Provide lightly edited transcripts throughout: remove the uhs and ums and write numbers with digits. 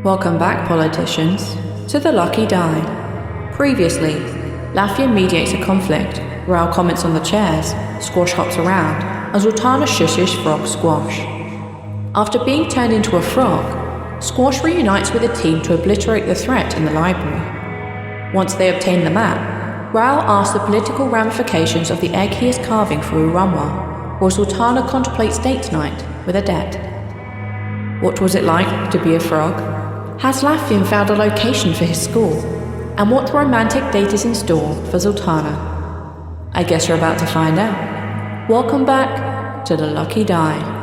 Welcome back, politicians, to the Lucky Die. Previously, Laffian mediates a conflict, Rhal comments on the chairs, Squash hops around, and Zaltanna shushes Frog Squash. After being turned into a frog, Squash reunites with the team to obliterate the threat in the library. Once they obtain the map, Rhal asks the political ramifications of the egg he is carving for Uranwa, while Zaltanna contemplates date night with Adet. What was it like to be a frog? Has Laffian found a location for his school? And what romantic date is in store for Zaltanna? I guess you're about to find out. Welcome back to the Lucky Die.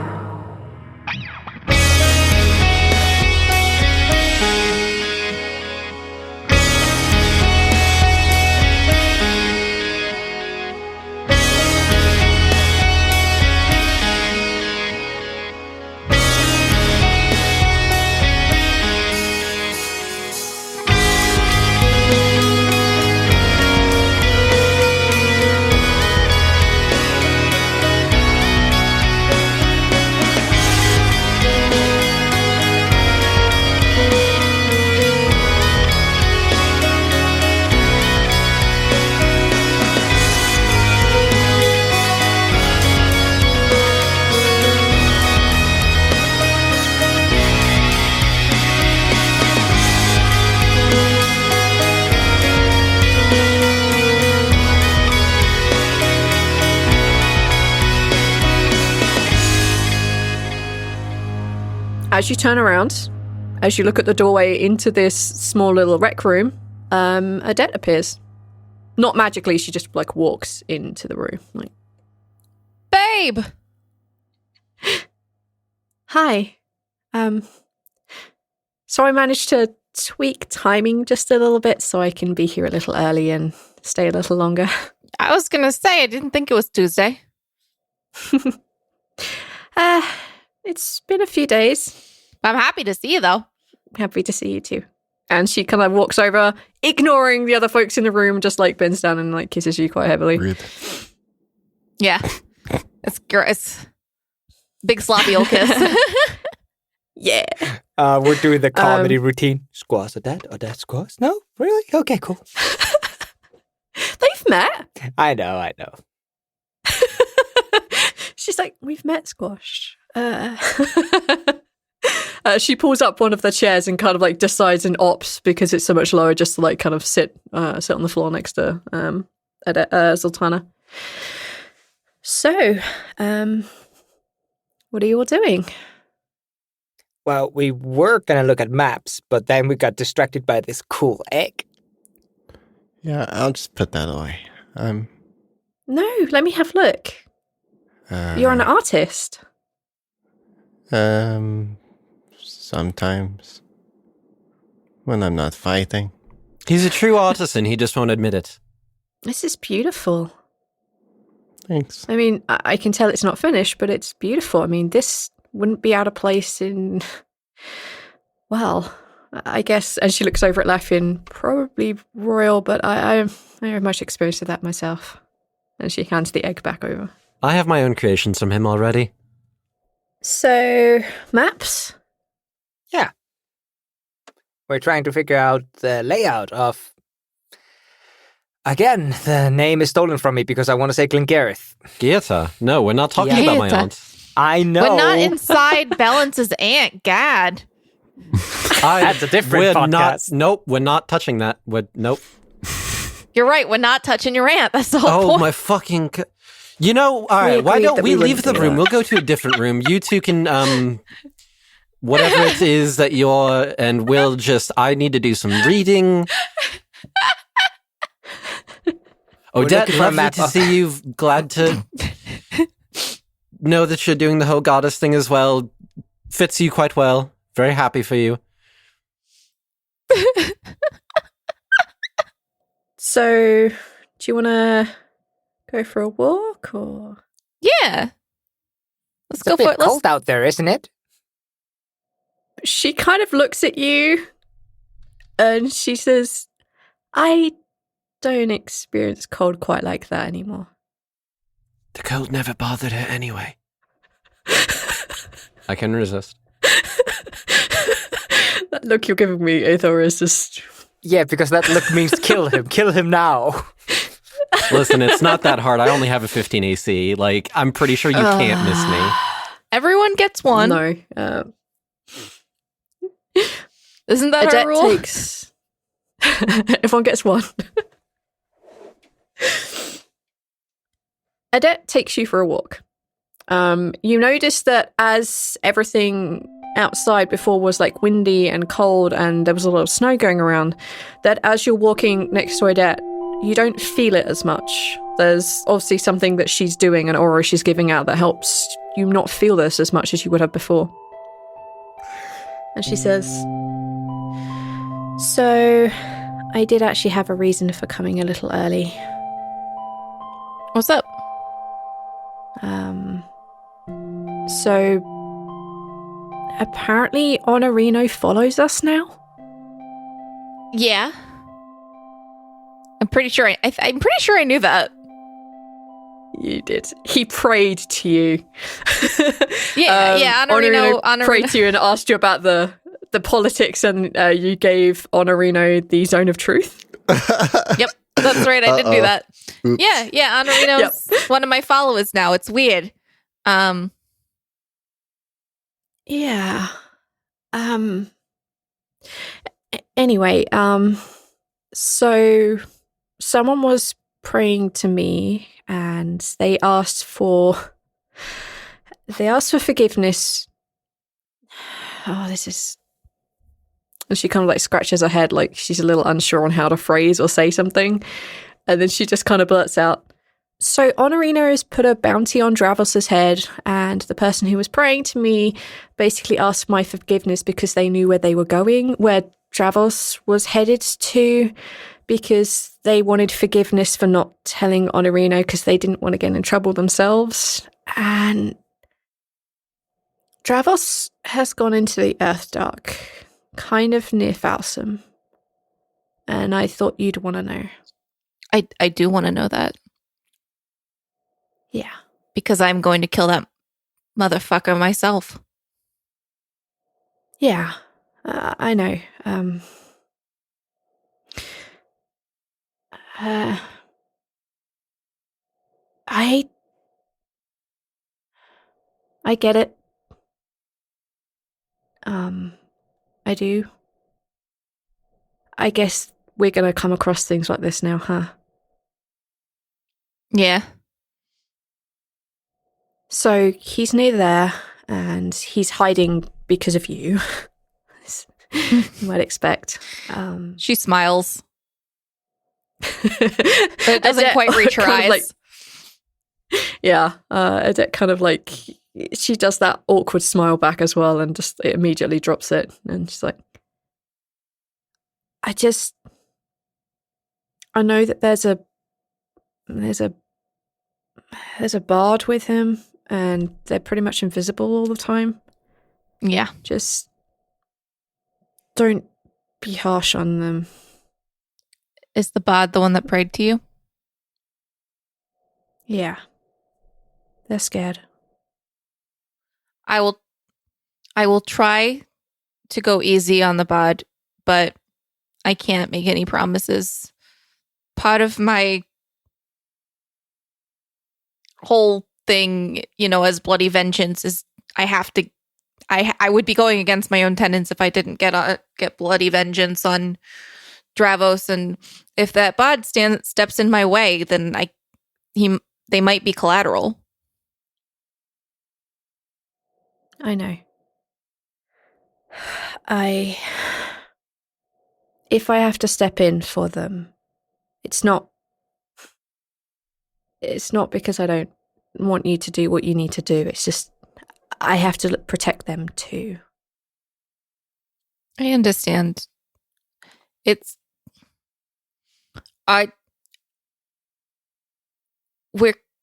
As you turn around, as you look at the doorway into this small little rec room, Adet appears. Not magically, she just walks into the room. Babe! Hi. So I managed to tweak timing just a little bit so I can be here a little early and stay a little longer. I was gonna say, I didn't think it was Tuesday. It's been a few days. I'm happy to see you, though. Happy to see you too. And she kind of walks over, ignoring the other folks in the room, just bends down and kisses you quite heavily. Rude. Yeah. It's gross. Big sloppy old kiss. Yeah. We're doing the comedy routine. Squash, Adet, squash. No? Really? Okay, cool. They've met. I know. She's like, we've met, Squash. She pulls up one of the chairs and kind of decides and opts because it's so much lower just to kind of sit on the floor next to Zaltanna. So, what are you all doing? Well, we were going to look at maps, but then we got distracted by this cool egg. Yeah, I'll just put that away. No, let me have a look. You're an artist. Sometimes. When I'm not fighting. He's a true artisan, he just won't admit it. This is beautiful. Thanks. I mean, I can tell it's not finished, but it's beautiful. I mean, this wouldn't be out of place in... Well, I guess, and she looks over at Laffian, probably royal, but I have much experience with that myself. And she hands the egg back over. I have my own creations from him already. So, maps? Yeah. We're trying to figure out the layout of... Again, the name is stolen from me because I want to say Glengareth. Geerta? No, we're not talking about my aunt. I know. We're not inside Balance's aunt, Gad. That's a different podcast. Nope, we're not touching that. Nope. You're right, we're not touching your aunt. That's the whole point. Oh, my fucking... all right, why don't we leave the room? We'll go to a different room. You two can, whatever it is that you're, and we'll just, I need to do some reading. Odette, lovely to see you. Glad to know that you're doing the whole goddess thing as well. Fits you quite well. Very happy for you. So, do you want to go for a walk, or...? Yeah. Let's go for it. It's a bit cold out there, isn't it? She kind of looks at you, and she says, I don't experience cold quite like that anymore. The cold never bothered her anyway. I can resist. look you're giving me, Aethor, is just... Yeah, because that look means kill him. Kill him now. Listen, it's not that hard. I only have a 15 AC. Like, I'm pretty sure you can't miss me. Everyone gets one. No. Isn't that our rule? Takes... Everyone gets one. Adet takes you for a walk. You notice that as everything outside before was like windy and cold and there was a lot of snow going around, that as you're walking next to Adet, you don't feel it as much. There's obviously something that she's doing, an aura she's giving out that helps you not feel this as much as you would have before. And she says, "So, I did actually have a reason for coming a little early. What's up? So apparently Honorino follows us now? Yeah. I'm pretty sure I'm pretty sure I knew that. You did. He prayed to you. Yeah, Honorino Honorino prayed to you and asked you about the politics, and you gave Honorino the zone of truth. Yep, that's right. I did do that. Oops. Yeah. Honorino's one of my followers now. It's weird. Yeah. Anyway, so someone was praying to me and they asked for forgiveness. Oh, this is... And she kind of like scratches her head like she's a little unsure on how to phrase or say something. And then she just kind of blurts out, "So Honorino has put a bounty on Dravos's head, and the person who was praying to me basically asked my forgiveness because they knew where they were going, where Dravos was headed to, because they wanted forgiveness for not telling Honorino because they didn't want to get in trouble themselves. And Dravos has gone into the Earthdark, kind of near Falsum. And I thought you'd want to know." I do want to know that. Yeah. Because I'm going to kill that motherfucker myself. Yeah, I know. I get it. I do. I guess we're going to come across things like this now, huh? Yeah. So he's near there, and he's hiding because of you. You might expect. She smiles. But it doesn't quite reach her eyes. Adet kind of like, she does that awkward smile back as well and just immediately drops it. And she's like, I know that there's a bard with him, and they're pretty much invisible all the time. Yeah. Just don't be harsh on them. Is the bard the one that prayed to you? Yeah. They're scared. I will try to go easy on the bard, but I can't make any promises. Part of my whole thing, as bloody vengeance is I would be going against my own tenets if I didn't get bloody vengeance on Dravos, and if that bard steps in my way, then they might be collateral. I know. If I have to step in for them, it's not because I don't want you to do what you need to do. It's just I have to protect them too. I understand.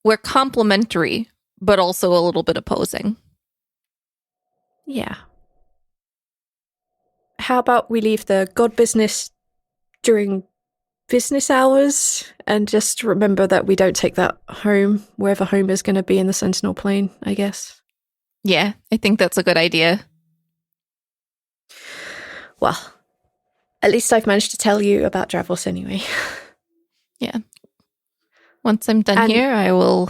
We're complementary, but also a little bit opposing. Yeah. How about we leave the god business during business hours and just remember that we don't take that home, wherever home is going to be in the Sentinel plane, I guess. Yeah, I think that's a good idea. Well, at least I've managed to tell you about Dravos anyway. Yeah. Once I'm done here, I will...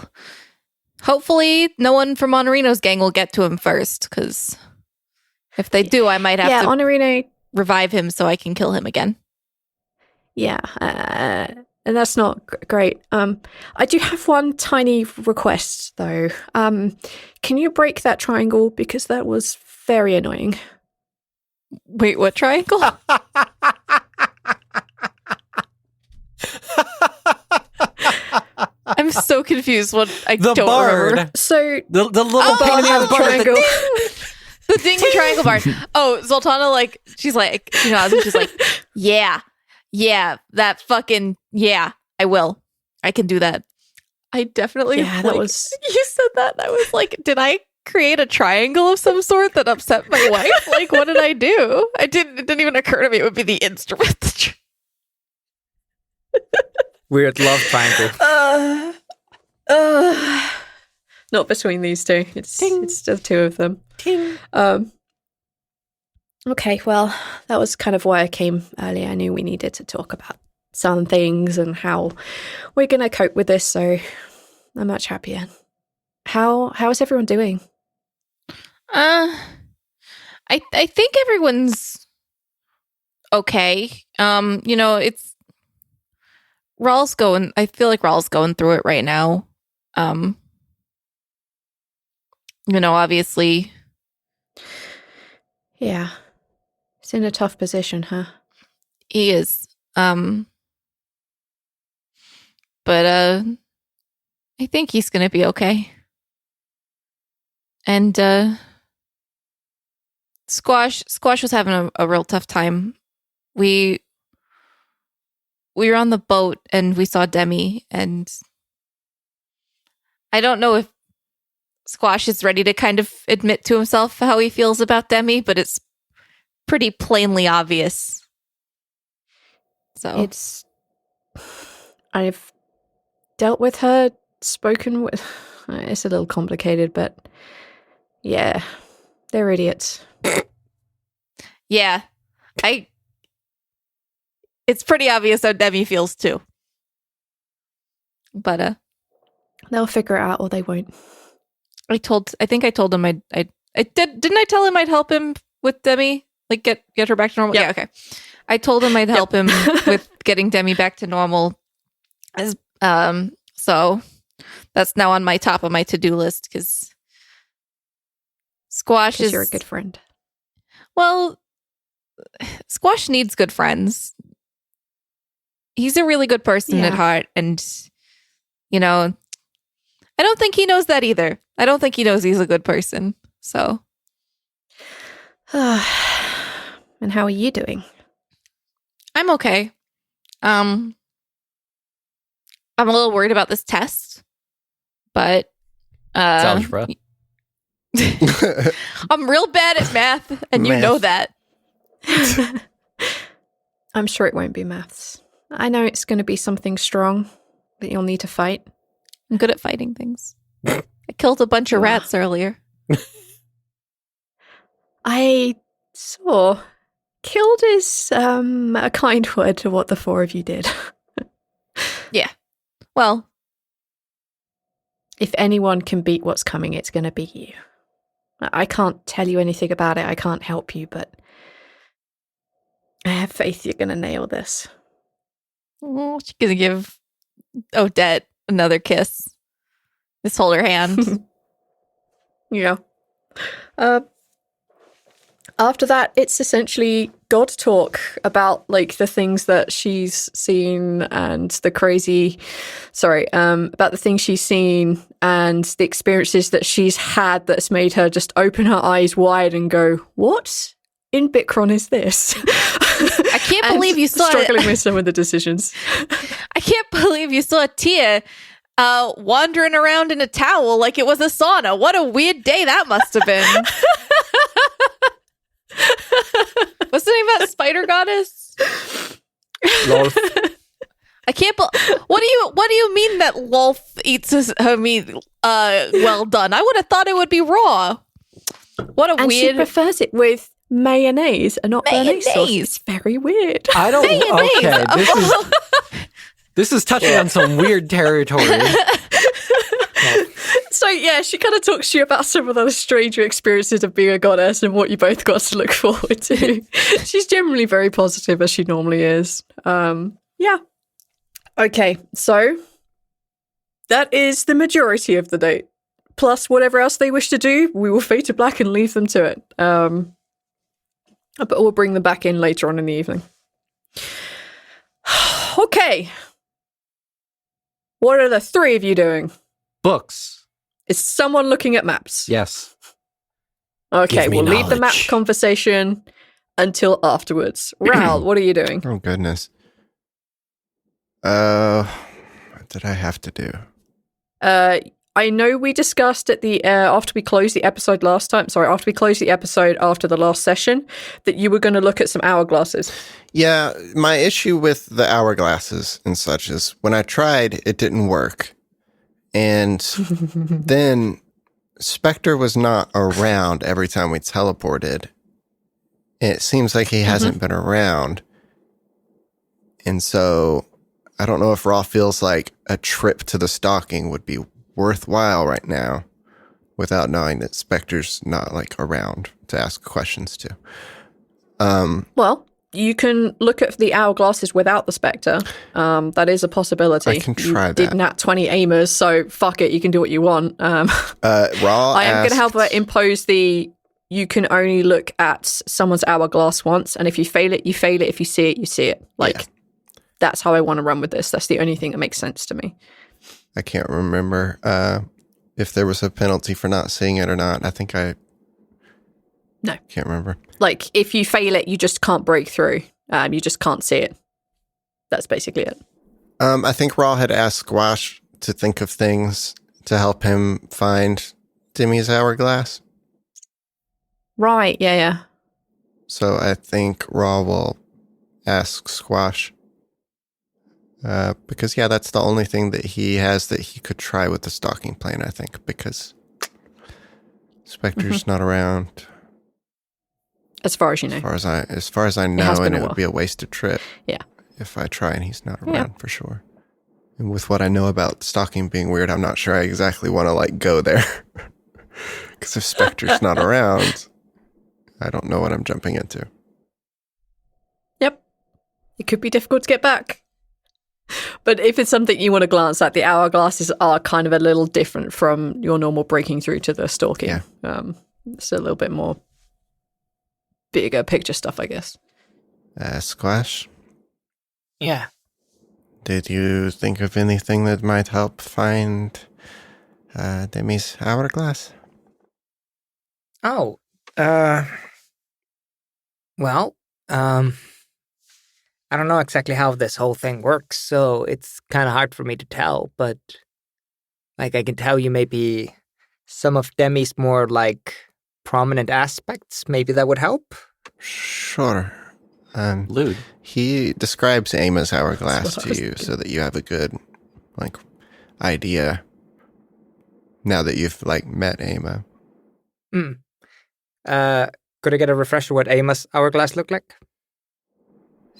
Hopefully, no one from Honorino's gang will get to him first, because if they do, I might have to Honorino... revive him so I can kill him again. Yeah, and that's not great. I do have one tiny request, though. Can you break that triangle? Because that was very annoying. Wait, what triangle? I'm so confused. What I the don't bard. remember. So the little pain in the ass bard. triangle. The ding triangle bard. Oh, Zaltanna, she's like, she's like, yeah, that fucking, yeah, I will. I can do that. I definitely, that was... You said that, and I was like, did I create a triangle of some sort that upset my wife? Like, what did I do? It didn't even occur to me it would be the instrument. Weird love triangle. Not between these two. It's the two of them. Ting. Okay, well, that was kind of why I came earlier. I knew we needed to talk about some things and how we're going to cope with this, so I'm much happier. How is everyone doing? I think everyone's okay. It's Rhal's going. I feel like Rhal's going through it right now. Obviously. Yeah. He's in a tough position, huh? He is. But I think he's gonna be okay. And Squash was having a real tough time. We were on the boat and we saw Demi, and I don't know if Squash is ready to kind of admit to himself how he feels about Demi, but it's pretty plainly obvious. So I've dealt with her, spoken with. It's a little complicated, but yeah, they're idiots. Yeah, it's pretty obvious how Demi feels too. But they'll figure it out, or they won't. I think I told him didn't I tell him I'd help him with Demi? Like get her back to normal? Yep. Yeah, okay. I told him I'd help him with getting Demi back to normal. So that's now on my top of my to-do list, because Squash is... you're a good friend. Well, Squash needs good friends. He's a really good person at heart, and I don't think he knows that either. I don't think he knows he's a good person. So, and how are you doing? I'm okay. I'm a little worried about this test, but Algebra. I'm real bad at math, and you know that. I'm sure it won't be maths. I know it's going to be something strong that you'll need to fight. I'm good at fighting things. I killed a bunch of rats earlier. I saw. Killed is a kind word to what the four of you did. Yeah. Well, if anyone can beat what's coming, it's going to be you. I can't tell you anything about it. I can't help you, but I have faith you're going to nail this. Oh, she's going to give Odette another kiss. Just hold her hand. Yeah. After that, it's essentially God talk about the things that she's seen and the about the things she's seen and the experiences that she's had that's made her just open her eyes wide and go, what in Bikron is this? I can't believe you saw struggling with some of the decisions. I can't believe you saw Tia wandering around in a towel like it was a sauna. What a weird day that must have been. What's the name of that spider goddess? Lolf. I can't. What do you mean that Lolf eats her meat well done? I would have thought it would be raw. What a and weird. She prefers it with mayonnaise and not béarnaise sauce. It's very weird. I don't. Okay, this is touching on some weird territory. So yeah, she kind of talks to you about some of those stranger experiences of being a goddess and what you both got to look forward to. She's generally very positive, as she normally is. Yeah. Okay, so that is the majority of the date. Plus whatever else they wish to do, we will fade to black and leave them to it. But we'll bring them back in later on in the evening. Okay. What are the three of you doing? Books. Is someone looking at maps? Yes. Okay, we'll leave the map conversation until afterwards. Rhal, what are you doing? Oh, goodness. What did I have to do? I know we discussed at the after we closed the episode last time. Sorry, after we closed the episode after the last session, that you were going to look at some hourglasses. Yeah, my issue with the hourglasses and such is when I tried, it didn't work. And then Spectre was not around every time we teleported. It seems like he hasn't been around. And so I don't know if Rhal feels like a trip to the stalking would be worthwhile right now without knowing that Spectre's not like around to ask questions to. Well, you can look at the hourglasses without the Spectre. That is a possibility. I can try that. You did nat 20 aimers, so fuck it, you can do what you want. Rhal I am going to help her impose you can only look at someone's hourglass once, and if you fail it, you fail it. If you see it, you see it. That's how I want to run with this. That's the only thing that makes sense to me. I can't remember if there was a penalty for not seeing it or not. I think No. Can't remember. Like, if you fail it, you just can't break through. You just can't see it. That's basically it. I think Rhal had asked Squash to think of things to help him find Demi's hourglass. Right, yeah. So I think Rhal will ask Squash. Because, yeah, that's the only thing that he has that he could try with the stalking plane, I think, because Spectre's not around. As far as you know. As far as I know, and it would be a wasted trip. Yeah. If I try and he's not around, for sure. And with what I know about stalking being weird, I'm not sure I exactly want to, go there. Because if Spectre's not around, I don't know what I'm jumping into. Yep. It could be difficult to get back. But if it's something you want to glance at, the hourglasses are kind of a little different from your normal breaking through to the stalking. Yeah. It's a little bit more bigger picture stuff, I guess. Squash? Yeah. Did you think of anything that might help find Demi's hourglass? Oh, well, I don't know exactly how this whole thing works, so it's kind of hard for me to tell, but, I can tell you maybe some of Demi's more, prominent aspects. Maybe that would help? Sure. Lude. He describes Aima's hourglass to you so that you have a good, idea now that you've, met Aima. Could I get a refresher what Aima's hourglass looked like?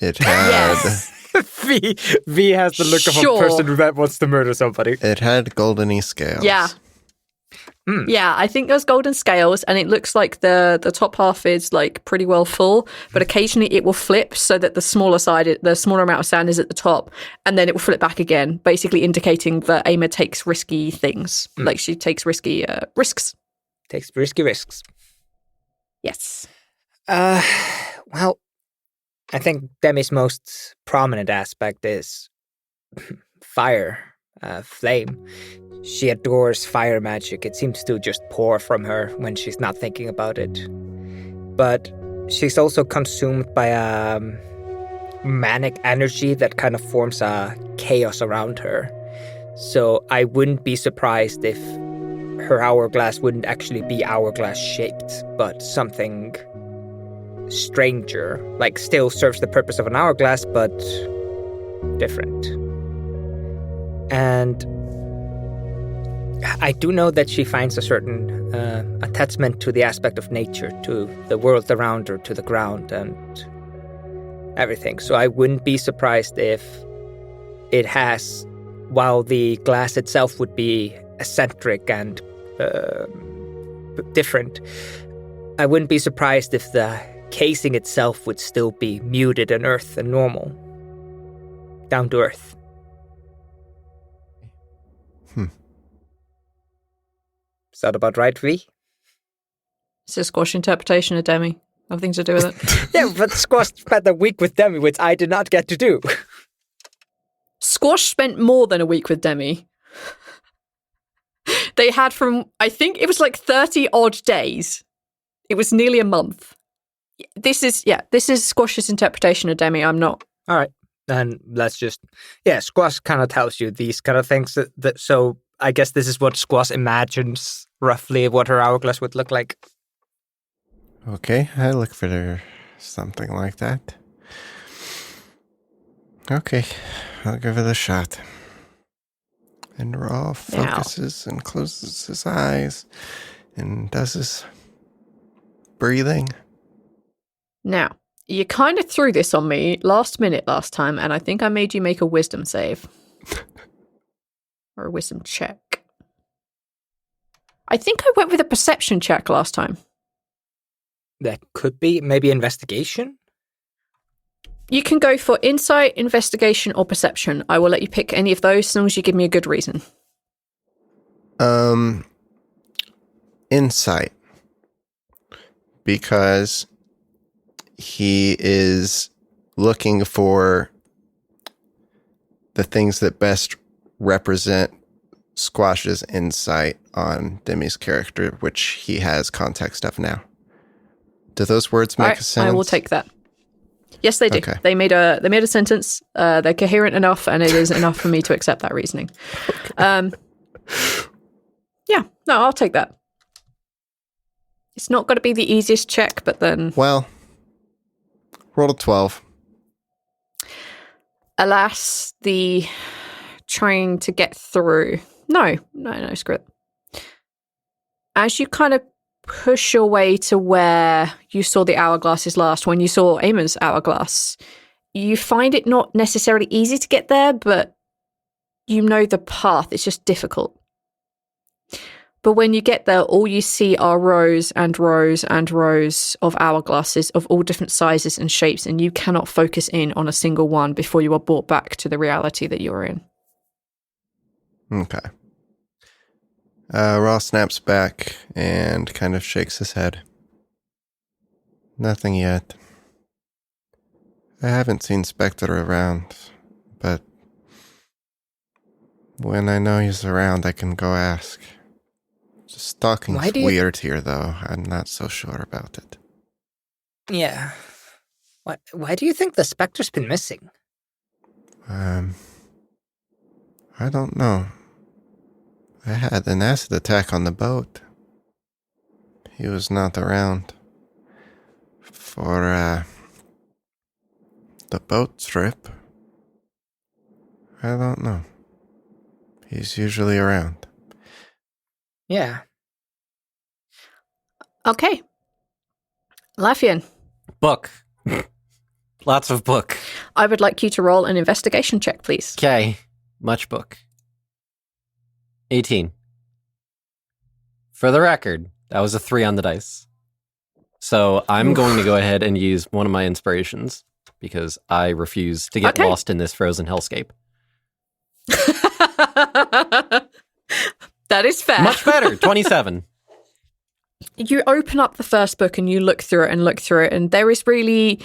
It had... Yes. V has the look of a person that wants to murder somebody. It had goldeny scales. Yeah. Yeah, I think there's golden scales, and it looks like the top half is pretty well full, but occasionally it will flip so that the smaller amount of sand is at the top, and then it will flip back again, basically indicating that Aima takes risky things. She takes risky risks. Takes risky risks. Yes. Well, I think Demi's most prominent aspect is fire, flame. She adores fire magic. It seems to just pour from her when she's not thinking about it. But she's also consumed by a manic energy that kind of forms a chaos around her. So I wouldn't be surprised if her hourglass wouldn't actually be hourglass shaped, but something stranger, still serves the purpose of an hourglass, but different. And I do know that she finds a certain attachment to the aspect of nature, to the world around her, to the ground and everything. So I wouldn't be surprised if it has, while the glass itself would be eccentric and different, I wouldn't be surprised if the casing itself would still be muted and earth and normal. Down to earth. Is that about right, V? It's a Squash interpretation of Demi. Nothing to do with it. Yeah, but Squash spent a week with Demi, which I did not get to do. Squash spent more than a week with Demi. They had I think it was like 30 odd days. It was nearly a month. This is Squash's interpretation of Demi. I'm not. All right. Then let's just, Squash kind of tells you these kind of things. So I guess this is what Squash imagines roughly what her hourglass would look like. Okay, I look for something like that. Okay, I'll give it a shot. And Rhal focuses and closes his eyes and does his breathing. Now, you kind of threw this on me last minute last time, and I think I made you make a wisdom save. Or a wisdom check. I think I went with a perception check last time. That could be maybe investigation? You can go for insight, investigation, or perception. I will let you pick any of those as long as you give me a good reason. Insight. Because he is looking for the things that best represent Squash's insight on Demi's character, which he has context of now. Do those words make a sense? I will take that. Yes, they do. Okay. They made a sentence. They're coherent enough, and it is enough for me to accept that reasoning. Okay. I'll take that. It's not going to be the easiest check, but then... Well, roll a 12. Alas, the trying to get through... No, screw it. As you kind of push your way to where you saw the hourglasses last, when you saw Amon's hourglass, you find it not necessarily easy to get there, but you know the path. It's just difficult. But when you get there, all you see are rows and rows and rows of hourglasses of all different sizes and shapes, and you cannot focus in on a single one before you are brought back to the reality that you're in. Okay. Rhal snaps back and kind of shakes his head. Nothing yet. I haven't seen Spectre around, but when I know he's around, I can go ask. Stalking's weird here, though. I'm not so sure about it. Yeah. Why do you think the Spectre's been missing? I don't know. I had an acid attack on the boat. He was not around for the boat trip. I don't know. He's usually around. Yeah. Okay. Lafian. Book. Lots of book. I would like you to roll an investigation check, please. Okay. Much book. 18. For the record, that was a 3 on the dice. So I'm going to go ahead and use one of my inspirations because I refuse to get lost in this frozen hellscape. That is fair. Much better. 27. You open up the first book and you look through it, and there is really...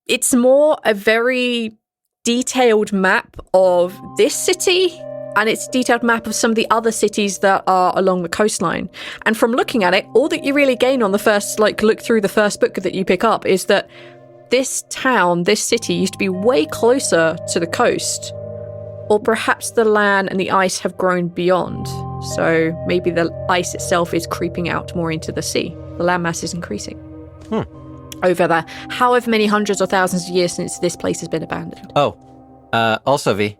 It's more a very detailed map of this city, and it's a detailed map of some of the other cities that are along the coastline. And from looking at it, all that you really gain on the first, look through the first book that you pick up is that this town, this city, used to be way closer to the coast. Or perhaps the land and the ice have grown beyond. So maybe the ice itself is creeping out more into the sea. The landmass is increasing. Over the however many hundreds or thousands of years since this place has been abandoned. Oh, also, V,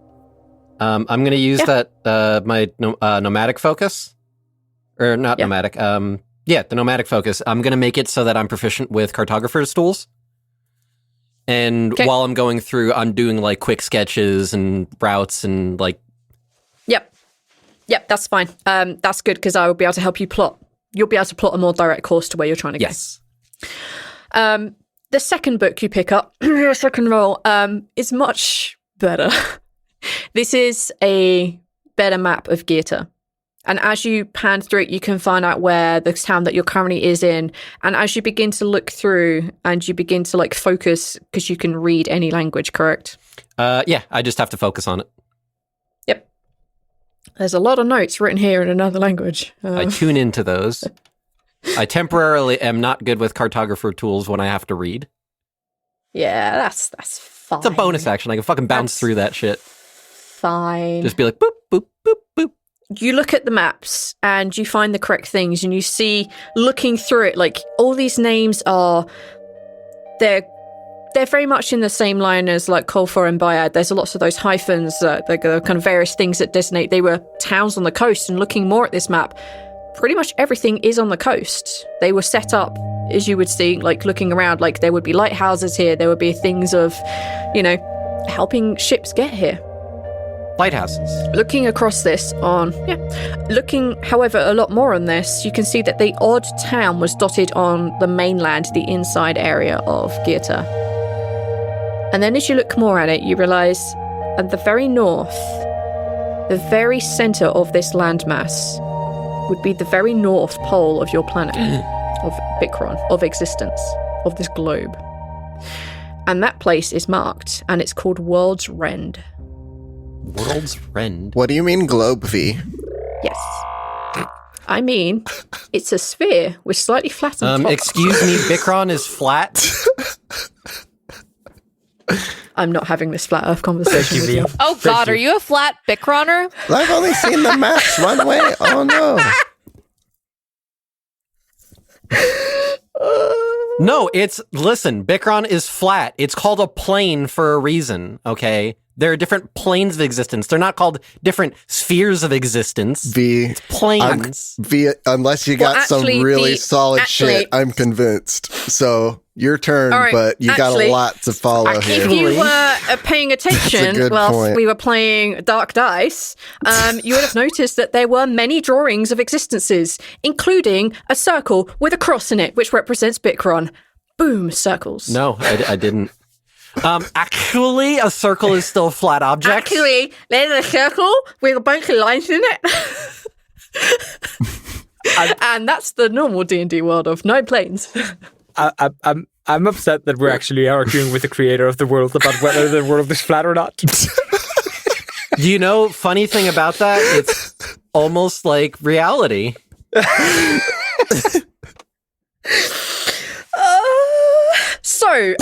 I'm going to use that my nomadic focus, or not nomadic. The nomadic focus. I'm going to make it so that I'm proficient with cartographer's tools. And while I'm going through, I'm doing like quick sketches and routes and like. Yep, that's fine. That's good because I will be able to help you plot. You'll be able to plot a more direct course to where you're trying to go. Yes. The second book you pick up, your second roll, is much better. This is a better map of Geerta. And as you pan through it, you can find out where the town that you're currently is in. And as you begin to look through and you begin to like focus, because you can read any language, correct? Yeah, I just have to focus on it. Yep. There's a lot of notes written here in another language. I tune into those. I temporarily am not good with cartographer tools when I have to read. Yeah, that's fine. It's a bonus action. I can fucking bounce through that shit. Fine. Just be like, boop, boop, boop, boop. You look at the maps and you find the correct things and you see, looking through it, like all these names are, they're very much in the same line as like Kolfor and Bayad. There's lots of those hyphens, they're kind of various things that designate they were towns on the coast. And looking more at this map, pretty much everything is on the coast. They were set up, as you would see, like looking around, like there would be lighthouses here. There would be things of, helping ships get here. Lighthouses. Looking across this looking, however, a lot more on this, you can see that the odd town was dotted on the mainland, the inside area of Geerta. And then as you look more at it, you realise at the very north, the very centre of this landmass would be the very north pole of your planet, of Bikron, of existence, of this globe. And that place is marked, and it's called World's Rend. World's Rend? What do you mean globe, V? Yes. I mean, it's a sphere with slightly flattened top. Excuse me, Bikron is flat? I'm not having this flat earth conversation with you. Oh God, are you a flat Bikroner? I've only seen the maps one way. Oh no. No, listen, Bikron is flat. It's called a plane for a reason, okay? There are different planes of existence. They're not called different spheres of existence. It's planes. Unless you got some really solid shit, I'm convinced. So your turn, but you got a lot to follow here. If you were paying attention whilst we were playing Dark Dice, you would have noticed that there were many drawings of existences, including a circle with a cross in it, which represents Bikron. Boom, circles. No, I didn't. Actually, a circle is still a flat object. Actually, there's a circle with a bunch of lines in it. And that's the normal D&D world of 9 planes. I'm upset that we're actually arguing with the creator of the world about whether the world is flat or not. Funny thing about that, it's almost like reality. So,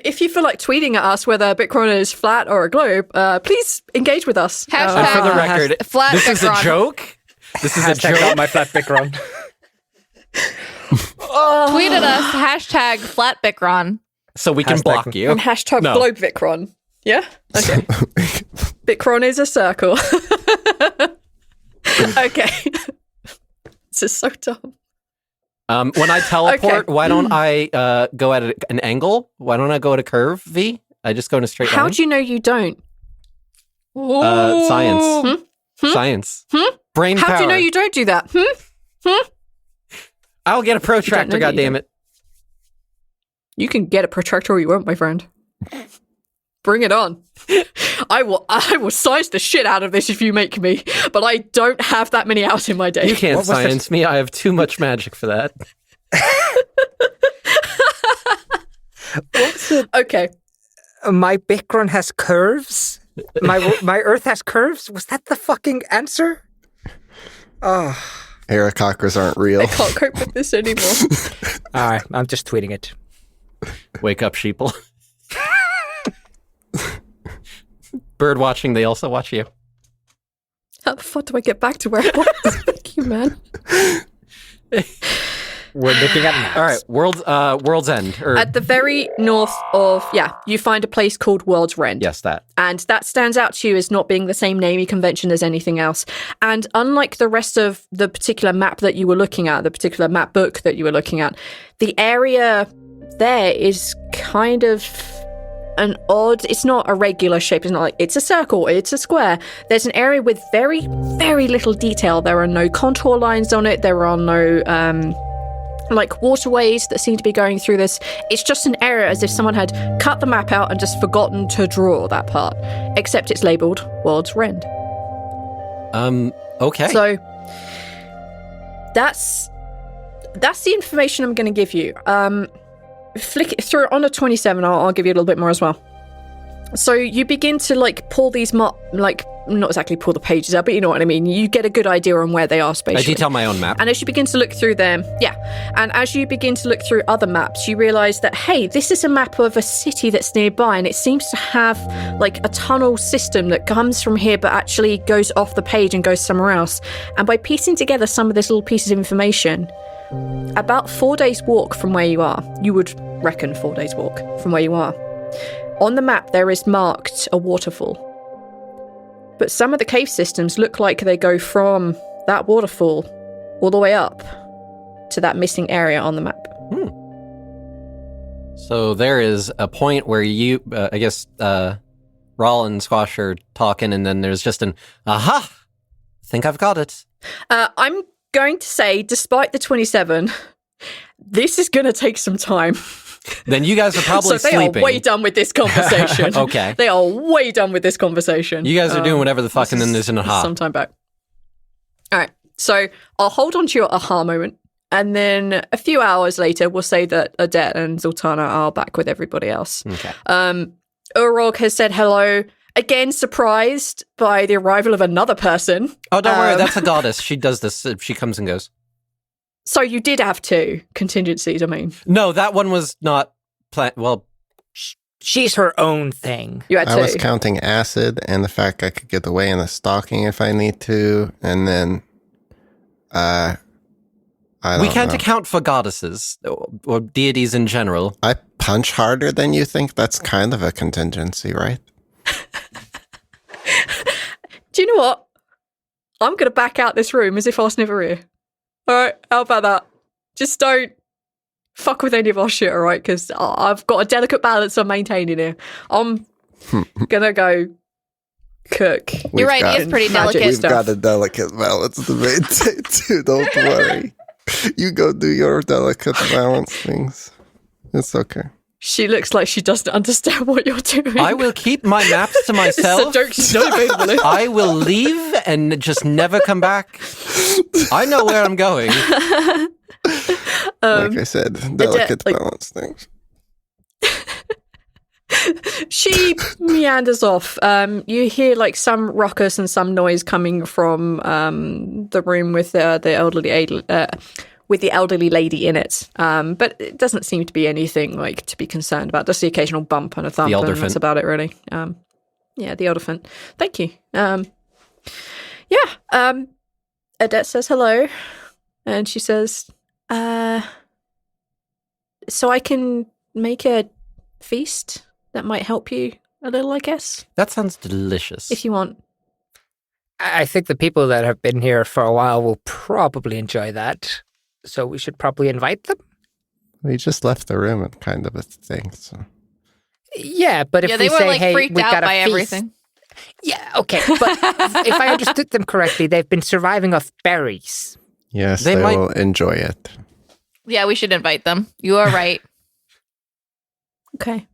if you feel like tweeting at us whether Bikron is flat or a globe, please engage with us. And for the record, flat this Bikron. Is a joke. This is a joke. Not my flat Bikron. Tweet at us, hashtag flat Bikron. So we can block you. And hashtag globe Bikron. Yeah? Okay. Bikron is a circle. Okay. This is so dumb. When I teleport, why don't I go at an angle? Why don't I go at a curve, V? I just go in a straight line. How do you know you don't? Science. Science. Brain power. How do you know you don't do that? I'll get a protractor, goddammit. You can get a protractor or you won't, my friend. Bring it on. I will science the shit out of this if you make me, but I don't have that many hours in my day. You can't science me. I have too much magic for that. Okay. My Bikron has curves? My Earth has curves? Was that the fucking answer? Oh. Aarakocras aren't real. I can't cope with this anymore. All right, I'm just tweeting it. Wake up, sheeple. Bird watching, they also watch you. How the fuck do I get back to where I was? Thank you, man. We're looking at maps. All right, World's End. At the very north of, you find a place called World's Rend. Yes, that. And that stands out to you as not being the same naming convention as anything else. And unlike the rest of the particular map that you were looking at, the particular map book that you were looking at, the area there is kind of an odd, it's not a regular shape. It's not like it's a circle, it's a square. There's an area with very, very little detail. There are no contour lines on it. There are no like waterways that seem to be going through this. It's just an area as if someone had cut the map out and just forgotten to draw that part, except it's labeled World's Rend. Okay. So that's the information I'm going to give you. Flick it through on a 27. I'll give you a little bit more as well. So you begin to like pull these not exactly pull the pages out, but you know what I mean. You get a good idea on where they are spatially. I detail my own map. And as you begin to look through them, and as you begin to look through other maps, you realise that, hey, this is a map of a city that's nearby, and it seems to have like a tunnel system that comes from here, but actually goes off the page and goes somewhere else. And by piecing together some of these little pieces of information, about 4 days' walk from where you are, you would reckon 4 days' walk from where you are, on the map there is marked a waterfall. But some of the cave systems look like they go from that waterfall all the way up to that missing area on the map. So there is a point where you, I guess, Rhal and Squash are talking, and then there's just an, aha! Think I've got it. I'm going to say, despite the 27, this is going to take some time. Then you guys are probably so they sleeping. are way done with this conversation. Okay. They are way done with this conversation. You guys are doing whatever the fuck, and then there's an aha. Sometime back. All right. So I'll hold on to your aha moment. And then a few hours later, we'll say that Adet and Zaltanna are back with everybody else. Okay. Urog has said hello. Again, surprised by the arrival of another person. Oh, don't worry. That's a goddess. She does this. She comes and goes. So you did have two contingencies, I mean. No, that one was not planned. Well, she's her own thing. You had two. I was counting acid and the fact I could get away in the stalking if I need to. And then, I don't we can't know. account for goddesses or deities in general. I punch harder than you think. That's kind of a contingency, right? Do you know what? I'm going to back out this room as if I was never here. All right, how about that? Just don't fuck with any of our shit, all right? Because I've got a delicate balance I'm maintaining here. I'm going to go cook. You're right, he is pretty delicate. We've got a delicate balance to maintain, too. Don't worry. You go do your delicate balance things. It's okay. She looks like she doesn't understand what you're doing. I will keep my maps to myself. It's a joke. She's not available. I will leave and just never come back. I know where I'm going. Like I said, delicate balance things. She meanders off. You hear like some ruckus and some noise coming from the room with the elderly lady in it. But it doesn't seem to be anything like to be concerned about. Just the occasional bump and a thump, and that's about it, really. Yeah, the elephant. Thank you. Adet says hello, and she says, so I can make a feast that might help you a little, I guess. That sounds delicious. If you want. I think the people that have been here for a while will probably enjoy that. So we should probably invite them? We just left the room and kind of a thing, so. Yeah, but if they we were say, like hey, freaked we've out got a by feast. everything. Yeah, okay. But if I understood them correctly, they've been surviving off berries. Yes, They they might- will enjoy it. Yeah, we should invite them. You are right. Okay.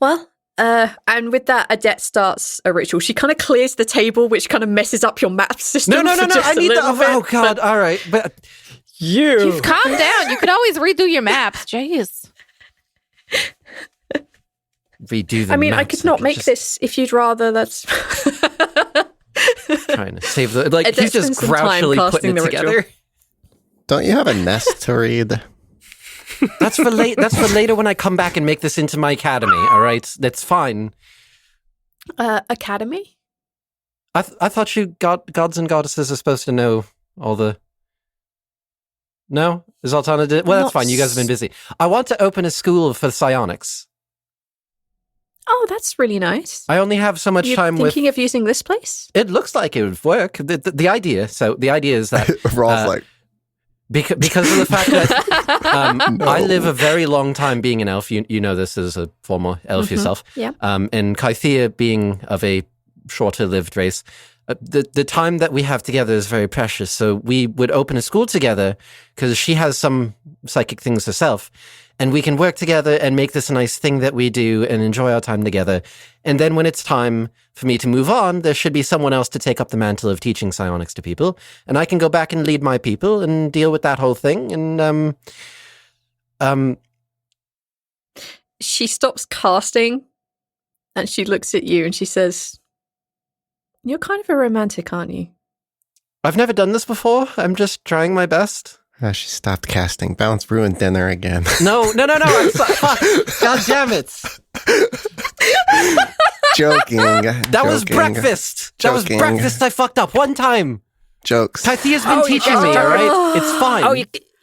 Well, and with that, Adet starts a ritual. She kind of clears the table, which kind of messes up your map system. No. for just I a need little bit, Oh, God. All right. But You've calmed down. You could always redo your maps. Jeez. redo the I mean, I maps. could not make just this if you'd rather. That's trying to save the... Like, Adet he's just spends some time grouchily putting casting it the ritual. together. Don't you have a nest to read? That's for later when I come back and make this into my academy, all right? That's fine. Academy? I thought you gods and goddesses are supposed to know all the No? Zaltanna did? Well, that's fine. You guys have been busy. I want to open a school for psionics. Oh, that's really nice. I only have so much time with... thinking of using this place? It looks like it would work. The idea is that... Rhal's like... Because of the fact that I live a very long time being an elf. You know this as a former elf yourself. Yeah. And Kythea being of a shorter-lived race, the time that we have together is very precious. So we would open a school together because she has some psychic things herself. And we can work together and make this a nice thing that we do and enjoy our time together. And then when it's time for me to move on, there should be someone else to take up the mantle of teaching psionics to people. And I can go back and lead my people and deal with that whole thing. And she stops casting and she looks at you and she says, "You're kind of a romantic, aren't you?" I've never done this before. I'm just trying my best. She stopped casting. Bounce ruined dinner again. No. I'm fuck. God damn it. Joking. That was breakfast. That was breakfast. I fucked up one time. Jokes. Kythea's been teaching me, all right? It's fine. Oh,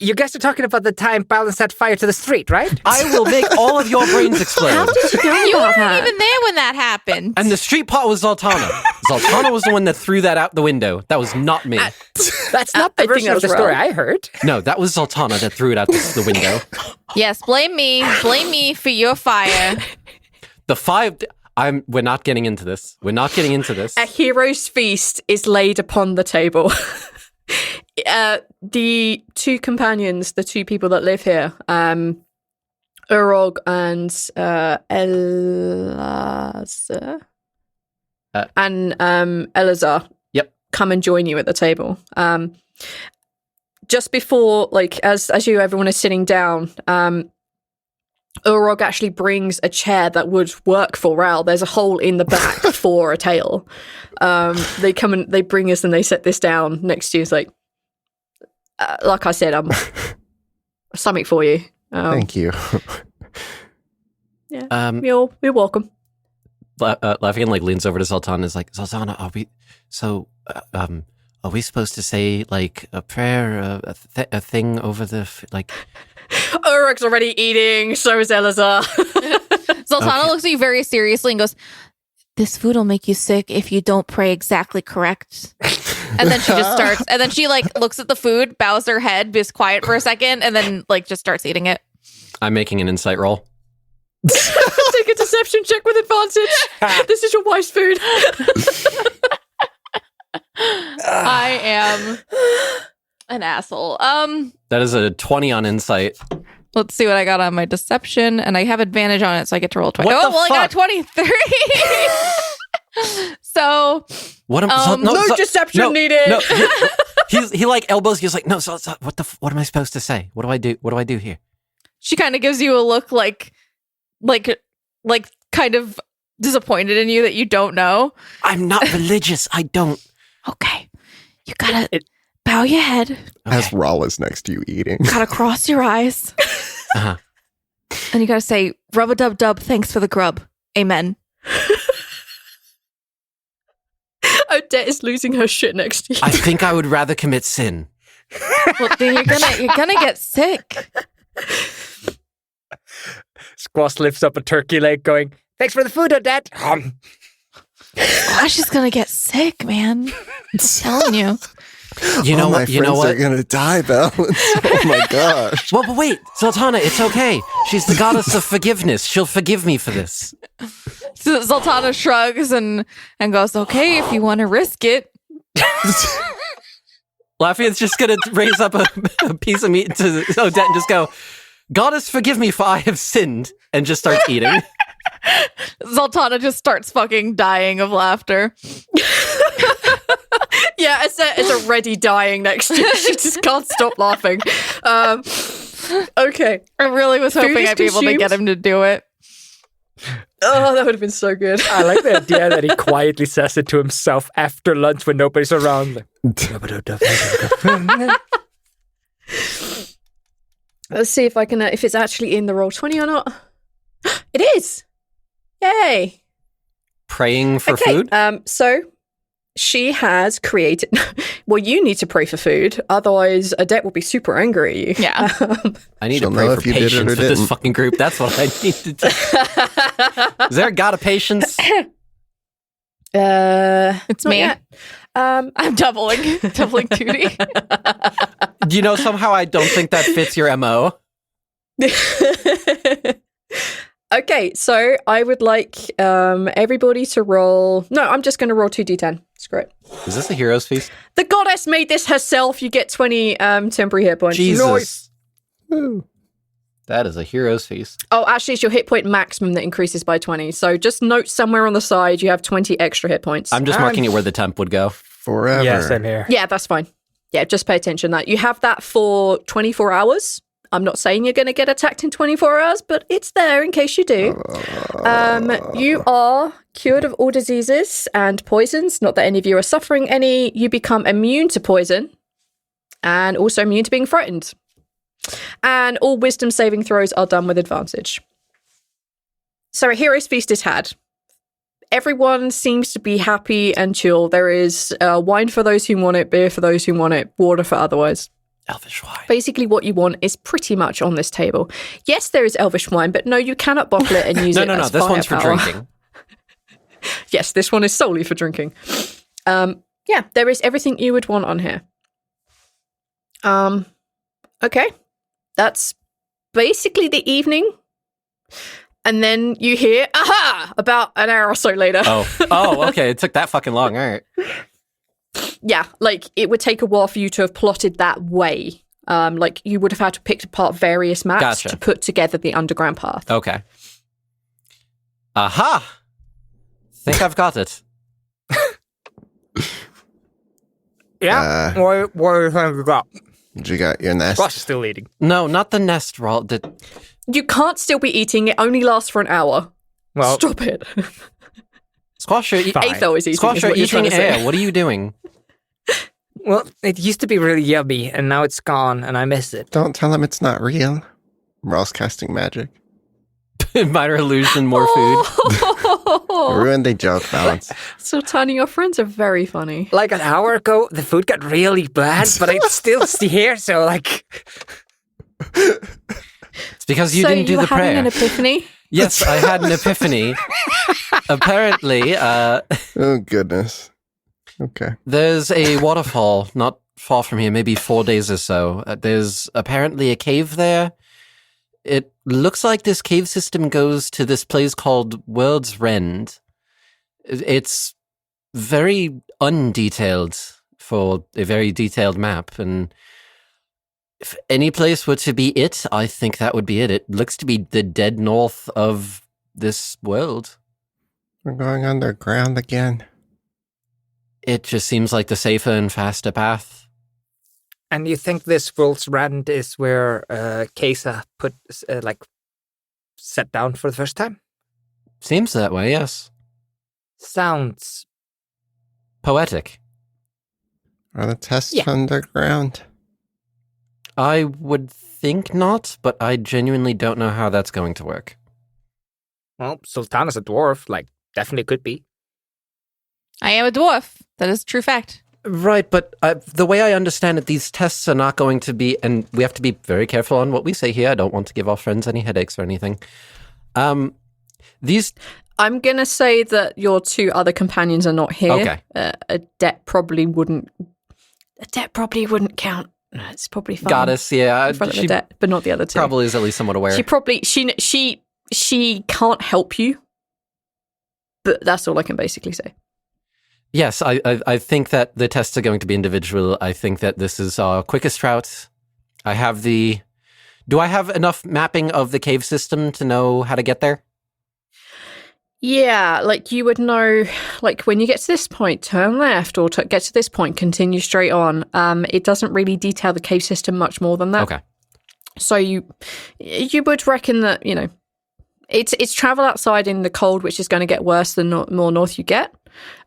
you guys are talking about the time Balin set fire to the street, right? I will make all of your brains explode. How did you know You about weren't that? even there when that happened. And the street part was Zaltanna. Zaltanna was the one that threw that out the window. That was not me. That's not the I think version that of the was story Rhal. I heard. No, that was Zaltanna that threw it out the window. Yes, blame me. Blame me for your fire. The five... We're not getting into this. We're not getting into this. A hero's feast is laid upon the table. The two companions, the two people that live here, Urog and Elazar, and Elazar, yep, come and join you at the table. Just before, like, as everyone is sitting down, Urog actually brings a chair that would work for Rhal. There's a hole in the back for a tail. They come and they bring us and they set this down next to you. It's like I said, something for you. Thank you. Yeah, you're welcome. Laughing like leans over to Zaltanna and is like, "Zaltanna, are we supposed to say like a prayer, a thing over the like?" Urug's already eating, so is Elazar. Zaltanna looks at you very seriously and goes, "This food will make you sick if you don't pray exactly correct." And then she just starts, and then she like looks at the food, bows her head, is quiet for a second, and then like just starts eating it. I'm making an insight roll. Take a deception check with advantage. This is your wife's food. I am an asshole. That is a 20 on insight. Let's see what I got on my deception, and I have advantage on it, so I get to roll 20. What the I got fuck? 23. So What? No deception needed. No, he like elbows. He's like, no. So what am I supposed to say? What do I do? What do I do here? she kind of gives you a look like kind of disappointed in you that you don't know. I'm not religious. I don't. Okay, you gotta bow your head. As Rhal is next to you eating. Gotta cross your eyes. Uh-huh. And you gotta say, "Rub-a-dub-dub, thanks for the grub. Amen." Odette is losing her shit next to you. I think I would rather commit sin. Well, then you're gonna get sick. Squash lifts up a turkey leg going, "Thanks for the food, Odette." Gosh, she's gonna get sick, man. I'm telling you. You know my what? You know friends what? are gonna die, Balance. Oh my gosh. Well, but wait, Zaltanna, it's okay. She's the goddess of forgiveness. She'll forgive me for this. So Zaltanna shrugs and goes, "Okay, if you want to risk it." Lafayette's just gonna raise up a piece of meat to Odette and just go, "Goddess, forgive me for I have sinned," and just starts eating. Zaltanna just starts fucking dying of laughter. Yeah, it's already dying next to you. She just can't stop laughing. Okay. I really was Food hoping is I'd be able to get him to do it. Oh, that would have been so good. I like the idea that he quietly says it to himself after lunch when nobody's around. Like, let's see if I can, if it's actually in the Roll20 or not. It is! Yay! Praying for Okay, food? so she has created. Well, you need to pray for food, otherwise Adet will be super angry at you. Yeah. I need She'll to pray know for if you did it patience or with this didn't. fucking group. That's what I need to do. Is there a god of patience? It's not me. yet. I'm doubling duty. You know, somehow I don't think that fits your MO. Okay, so I would like everybody to roll. No, I'm just going to roll 2d10. Screw it. Is this a hero's feast? The goddess made this herself. You get 20 temporary hit points. Jesus. Nice. Woo. That is a hero's feast. Oh, actually, it's your hit point maximum that increases by 20. So just note somewhere on the side you have 20 extra hit points. I'm just marking it where the temp would go. Forever. Yeah, same here. Yeah, that's fine. Yeah, just pay attention to that. You have that for 24 hours. I'm not saying you're going to get attacked in 24 hours, but it's there in case you do. You are cured of all diseases and poisons. Not that any of you are suffering any. You become immune to poison and also immune to being frightened. And all wisdom saving throws are done with advantage. So a hero's feast is had. Everyone seems to be happy and chill. There is wine for those who want it, beer for those who want it, water for otherwise. Elvish wine. Basically, what you want is pretty much on this table. Yes, there is elvish wine, but no, you cannot bottle it and use it. No. as This one's for firepower. drinking. Yes, this one is solely for drinking. Yeah, there is everything you would want on here. Okay, that's basically the evening. And then you hear, aha, about an hour or so later. Oh, okay. It took that fucking long. All right. Yeah, like it would take a while for you to have plotted that way. Like you would have had to pick apart various maps Gotcha. to put together the underground path. Okay. Aha! Think I've got it. Yeah. What do you think you got? You got your nest. Squash is still eating. No, not the nest, Rhal. You can't still be eating. It only lasts for an hour. Well, Stop it. Squash, you're Fine. Eighth is eating. Squash, Is you're what you're trying eating to say. air. What are you doing? well, it used to be really yummy, and now it's gone, and I miss it. Don't tell him it's not real. Rhal's casting magic. Minor illusion, more food. Ruined the joke balance. Zaltanna, your friends are very funny. Like an hour ago, the food got really bad, but it's still here, so like... It's because you didn't do the So you were having prayer. an epiphany? Yes, I had an epiphany. Apparently, Oh, goodness. Okay. there's a waterfall not far from here, maybe 4 days or so. There's apparently a cave there. It looks like this cave system goes to this place called World's Rend. It's very undetailed for a very detailed map, and if any place were to be it, I think that would be it. It looks to be the dead north of this world. We're going underground again. It just seems like the safer and faster path. And you think this World's Rand is where Kesa put, sat down for the first time? Seems that way, yes. Sounds... Poetic. Are the tests Yeah. underground? I would think not, but I genuinely don't know how that's going to work. Well, Zaltanna's a dwarf, definitely could be. I am a dwarf. That is a true fact. Right, but the way I understand it, these tests are not going to be, and we have to be very careful on what we say here. I don't want to give our friends any headaches or anything. These... I'm going to say that your two other companions are not here. Okay. Adet probably wouldn't count. It's probably fine. Goddess, yeah. In front of She Adet, but not the other two. probably is at least somewhat aware. She can't help you. But that's all I can basically say. Yes, I think that the tests are going to be individual. I think that this is our quickest route. Do I have enough mapping of the cave system to know how to get there? Yeah, you would know, when you get to this point, turn left, or get to this point, continue straight on. It doesn't really detail the cave system much more than that. Okay. So you would reckon that, it's travel outside in the cold, which is going to get worse the more north you get.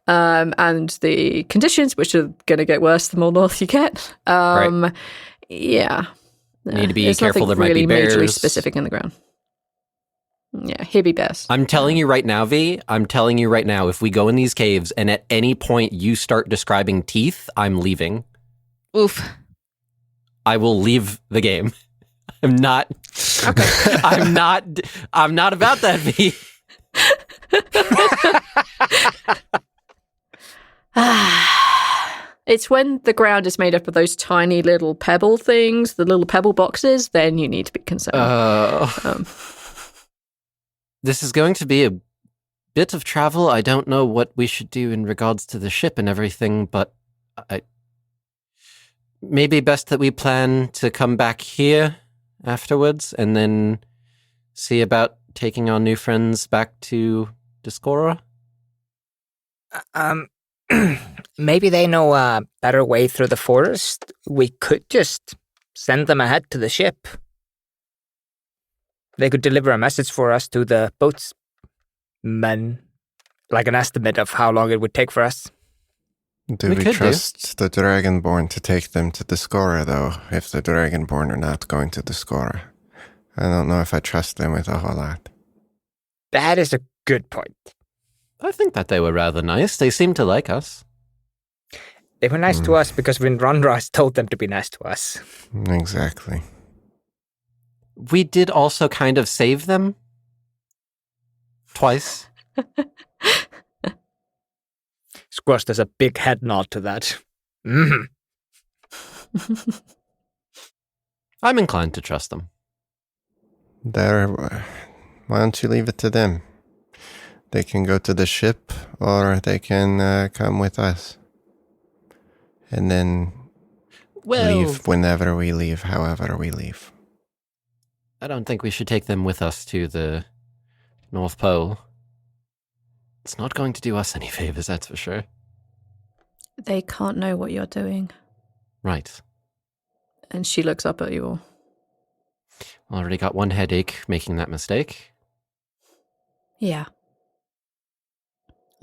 And the conditions, which are going to get worse the more north you get. Right. Yeah. Need to be There's careful. nothing There might be really majorly bears. specific in the ground. Yeah, he'd be best. I'm telling you right now, V, I'm telling you right now, if we go in these caves and at any point you start describing teeth, I'm leaving. Oof. I will leave the game. I'm not. Okay. I'm not about that, V. It's when the ground is made up of those tiny little pebble things, the little pebble boxes, then you need to be concerned. This is going to be a bit of travel. I don't know what we should do in regards to the ship and everything, but maybe best that we plan to come back here afterwards and then see about taking our new friends back to Discora. Maybe they know a better way through the forest. We could just send them ahead to the ship. They could deliver a message for us to the boatsmen, like an estimate of how long it would take for us. Do we trust the Dragonborn to take them to Discora, though, if the Dragonborn are not going to Discora? I don't know if I trust them with a whole lot. That is a good point. I think that they were rather nice. They seemed to like us. They were nice to us because when Ronras told them to be nice to us. Exactly. We did also kind of save them. Twice. Squash does a big head nod to that. Mm. I'm inclined to trust them. Why don't you leave it to them? They can go to the ship, or they can come with us. And then leave whenever we leave, however we leave. I don't think we should take them with us to the North Pole. It's not going to do us any favors, that's for sure. They can't know what you're doing. Right. And she looks up at you all. Already got one headache making that mistake. Yeah.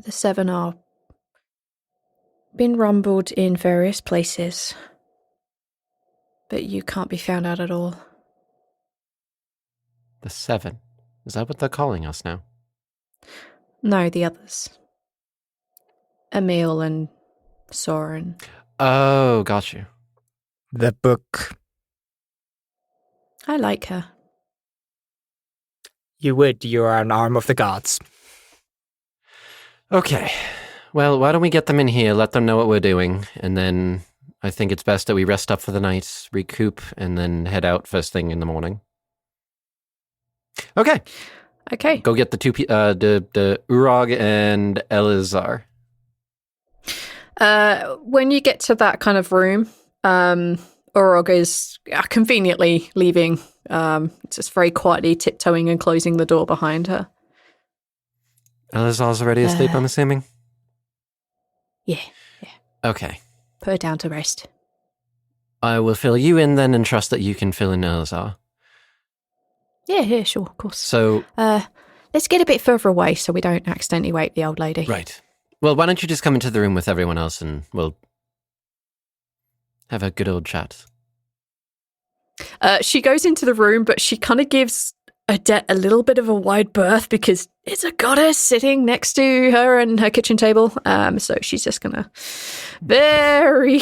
The seven are been rumbled in various places, but you can't be found out at all. The seven? Is that what they're calling us now? No, the others. Emil and Soren. Oh, got you. The book. I like her. You would. You are an arm of the gods. Okay. Well, why don't we get them in here, let them know what we're doing, and then I think it's best that we rest up for the night, recoup, and then head out first thing in the morning. Okay. Okay. Go get the the Urag and Elazar. When you get to that kind of room, Urag is conveniently leaving, just very quietly tiptoeing and closing the door behind her. Elazar's already asleep, I'm assuming? Yeah. Okay. Put her down to rest. I will fill you in then and trust that you can fill in Elazar. Yeah, sure, of course. So, let's get a bit further away so we don't accidentally wake the old lady. Right. Well, why don't you just come into the room with everyone else and we'll have a good old chat. She goes into the room, but she kind of gives Odette a little bit of a wide berth because it's a goddess sitting next to her and her kitchen table. So she's just going to very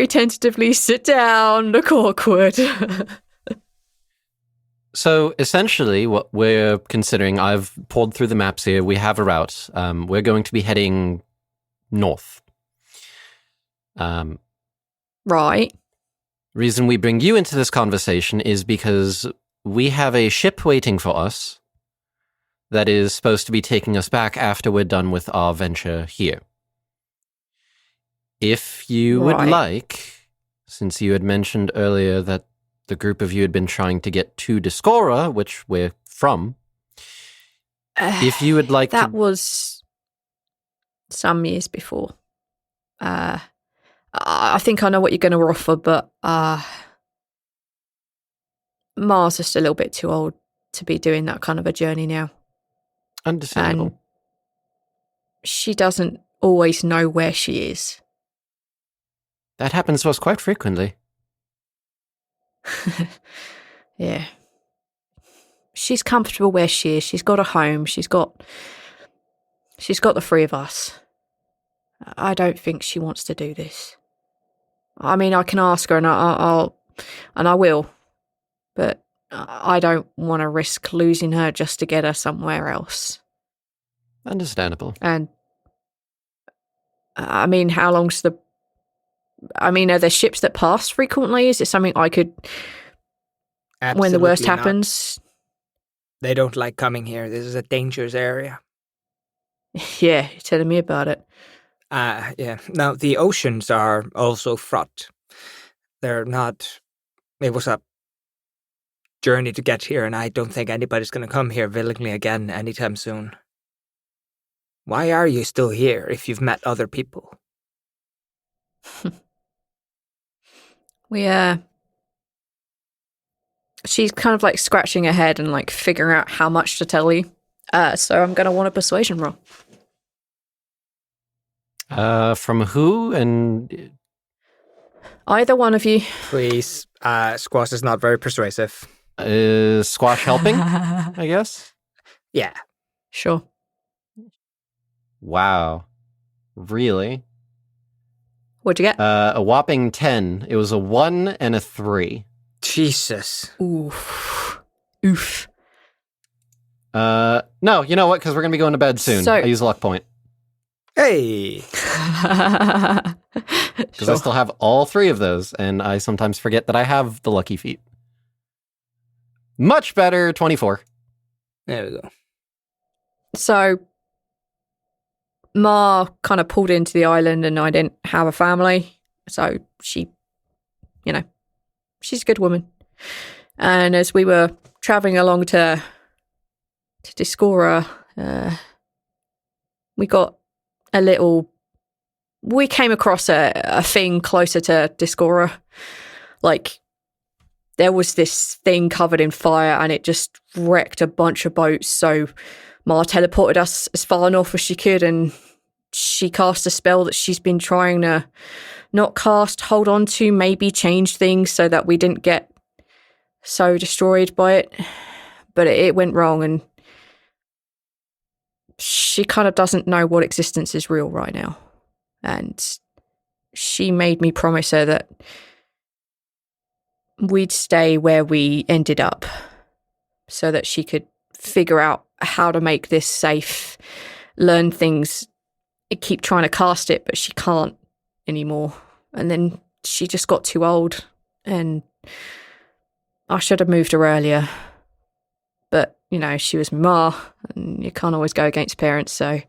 tentatively sit down, look awkward. So essentially what we're considering, I've pulled through the maps here, we have a route. We're going to be heading north. Right. Reason we bring you into this conversation is because we have a ship waiting for us that is supposed to be taking us back after we're done with our venture here. If you would like, since you had mentioned earlier that the group of you had been trying to get to Discora, which we're from, if you would like that was some years before. I think I know what you're going to offer, but Mars is still a little bit too old to be doing that kind of a journey now. Understandable. And she doesn't always know where she is. That happens to us quite frequently. Yeah. she's comfortable where she is. She's got a home. She's got the three of us. I don't think she wants to do this. I mean, I can ask her, and I will, but I don't want to risk losing her just to get her somewhere else. Understandable. And I mean, how long's the? I mean, are there ships that pass frequently? Is it something I could? Absolutely when the worst not. happens. They don't like coming here. This is a dangerous area. Yeah, you're telling me about it. Yeah. Now, the oceans are also fraught. They're not... It was a journey to get here, and I don't think anybody's going to come here willingly again anytime soon. Why are you still here if you've met other people? She's kind of like scratching her head and like figuring out how much to tell you. So I'm going to want a persuasion roll. From who and... Either one of you. Please. Squash is not very persuasive. Is Squash helping, I guess? Yeah. Sure. Wow. Really? What'd you get? A whopping 10. It was a 1 and a 3. Jesus. Oof. No, you know what? Because we're going to be going to bed soon. I use a luck point. Hey! Because I still have all 3 of those, and I sometimes forget that I have the lucky feat. Much better, 24. There we go. So, Ma kind of pulled into the island, and I didn't have a family. So she, she's a good woman. And as we were traveling along to Discora, we came across a thing closer to Discora. Like, there was this thing covered in fire, and it just wrecked a bunch of boats. So Ma teleported us as far north as she could, and she cast a spell that she's been trying to not cast, hold on to, maybe change things so that we didn't get so destroyed by it. But it went wrong, and she kind of doesn't know what existence is real right now. And she made me promise her that we'd stay where we ended up so that she could figure out how to make this safe, learn things, keep trying to cast it, but she can't anymore. And then she just got too old, and I should have moved her earlier. But, she was Ma, and you can't always go against parents, so...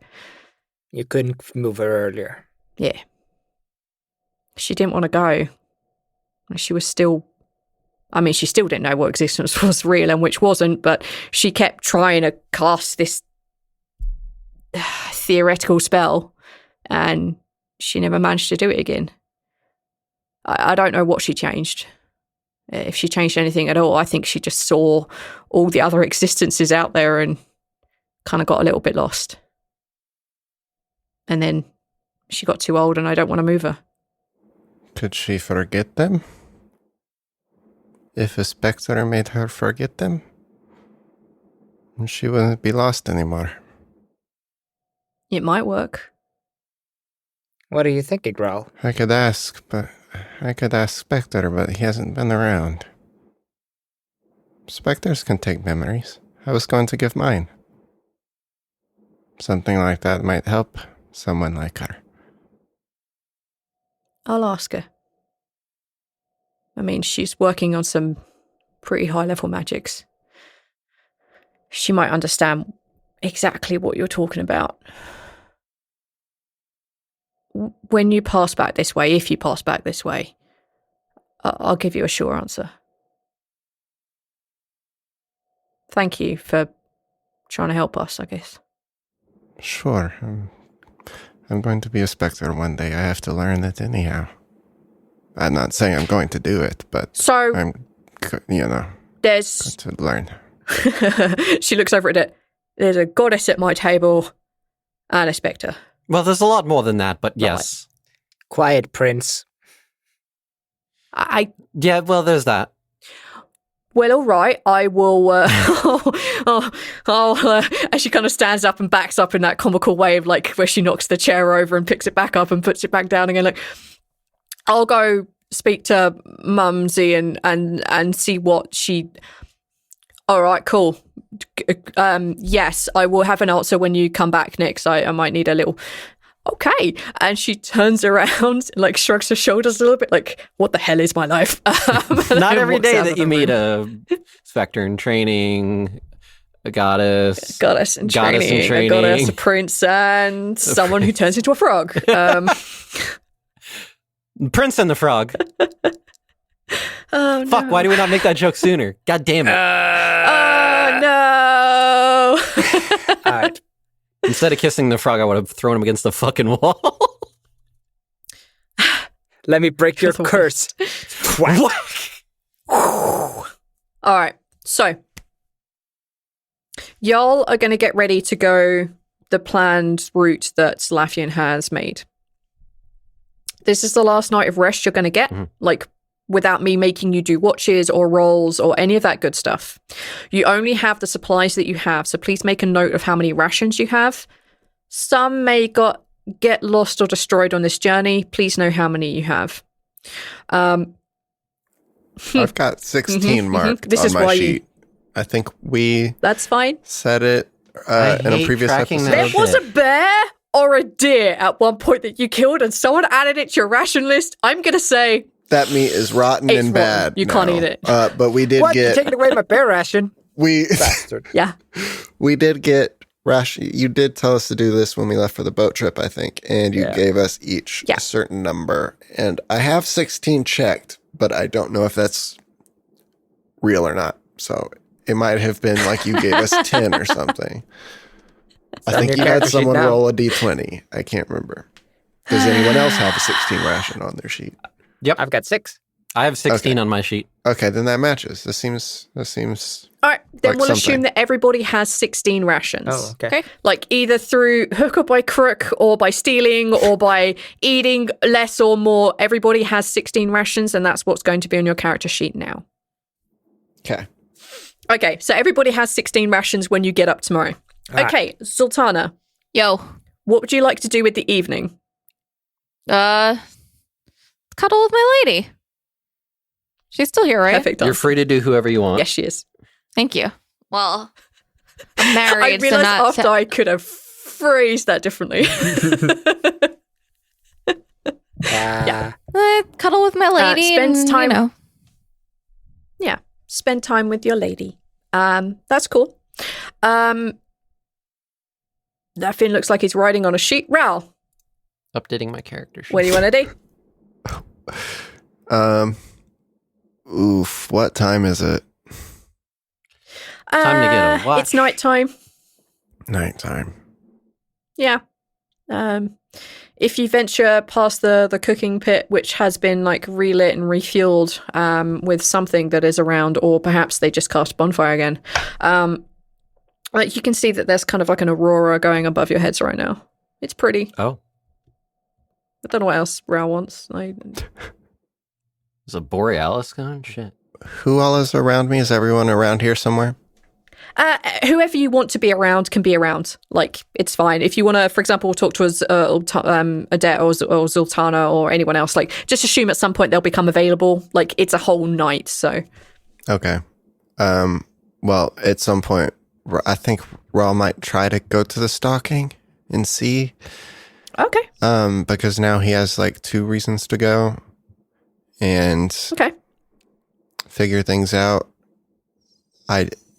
You couldn't move her earlier. Yeah. She didn't want to go. She was still... she still didn't know what existence was real and which wasn't, but she kept trying to cast this theoretical spell, and she never managed to do it again. I don't know what she changed. If she changed anything at all, I think she just saw all the other existences out there and kind of got a little bit lost. And then she got too old, and I don't want to move her. Could she forget them? If a specter made her forget them, she wouldn't be lost anymore. It might work. What are you thinking, Rhal? I could ask Spectre, but he hasn't been around. Spectres can take memories. I was going to give mine. Something like that might help someone like her. I'll ask her. She's working on some pretty high-level magics. She might understand exactly what you're talking about. When you pass back this way, if you pass back this way, I'll give you a sure answer. Thank you for trying to help us, I guess. Sure. I'm going to be a spectre one day. I have to learn it anyhow. I'm not saying I'm going to do it, but so I'm, there's going to learn. She looks over at it. There's a goddess at my table and a spectre. Well, there's a lot more than that, but yes. Quiet, Prince. Yeah, well, there's that. well, all right, I will, as she kind of stands up and backs up in that comical way of like where she knocks the chair over and picks it back up and puts it back down again. Like, I'll go speak to Mumsy and see what she... All right, cool. Yes, I will have an answer when you come back next. I might need a little... Okay. And she turns around, like shrugs her shoulders a little bit, like, what the hell is my life? Not every day that you meet a Spectre in training, a goddess. Goddess in training. A goddess, a prince, and someone who turns into a frog. Prince and the Frog. Oh, Fuck, no. why do we not make that joke sooner? God damn it. Oh, no. All right. Instead of kissing the frog, I would have thrown him against the fucking wall. Let me break your curse. All right. So, y'all are going to get ready to go the planned route that Laffian has made. This is the last night of rest you're going to get, like, without me making you do watches or rolls or any of that good stuff. You only have the supplies that you have, so please make a note of how many rations you have. Some may get lost or destroyed on this journey. Please know how many you have. I've got 16 marked This on is my why sheet. I think we That's fine. said it in a previous tracking episode. that. There was a bear or a deer at one point that you killed and someone added it to your ration list. I'm going to say... That meat is rotten It's and rotten. bad. You can't eat it. But we did What? You're get... taking away my bear ration? We Bastard. Yeah. we did get ration. You did tell us to do this when we left for the boat trip, I think, and you gave us each Yeah. a certain number. And I have 16 checked, but I don't know if that's real or not. So it might have been like you gave us 10 or something. I on think your you had character sheet someone now. roll a d20. I can't remember. Does anyone else have a 16 ration on their sheet? Yep. I've got 6. I have 16 Okay. on my sheet. Okay, then that matches. This seems All right. Then Like we'll something. assume that everybody has 16 rations. Oh, okay. Okay. Like either through hook or by crook or by stealing or by eating less or more. Everybody has 16 rations and that's what's going to be on your character sheet now. okay. Okay. So everybody has 16 rations when you get up tomorrow. All right. Okay. Zaltanna, Yo. what would you like to do with the evening? Cuddle with my lady. She's still here, right? Perfect You're answer. free to do whoever you want. Yes, she is. Thank you. Well, I'm I married, so realized not... after I could have phrased that differently. cuddle with my lady spends and, time- you know. Yeah. Spend time with your lady. That's cool. That Finn looks like he's riding on a sheet. Rhal, Updating my character sheet. what do you want to do? Oof, what time is it? Time to get a watch. It's nighttime. Nighttime. Yeah. If you venture past the cooking pit, which has been like relit and refueled with something that is around, or perhaps they just cast bonfire again, like you can see that there's kind of like an aurora going above your heads right now. It's pretty. Oh, I don't know what else Rhal wants. is a borealis going? Shit. Who all is around me? Is everyone around here somewhere? Whoever you want to be around can be around. Like, it's fine. If you want to, for example, talk to us, Adet or Zaltanna or anyone else, like, just assume at some point they'll become available. Like, it's a whole night, so. Okay. Well, at some point, I think Rhal might try to go to the stalking and see. Okay. Because now he has like 2 reasons to go and Okay. figure things out.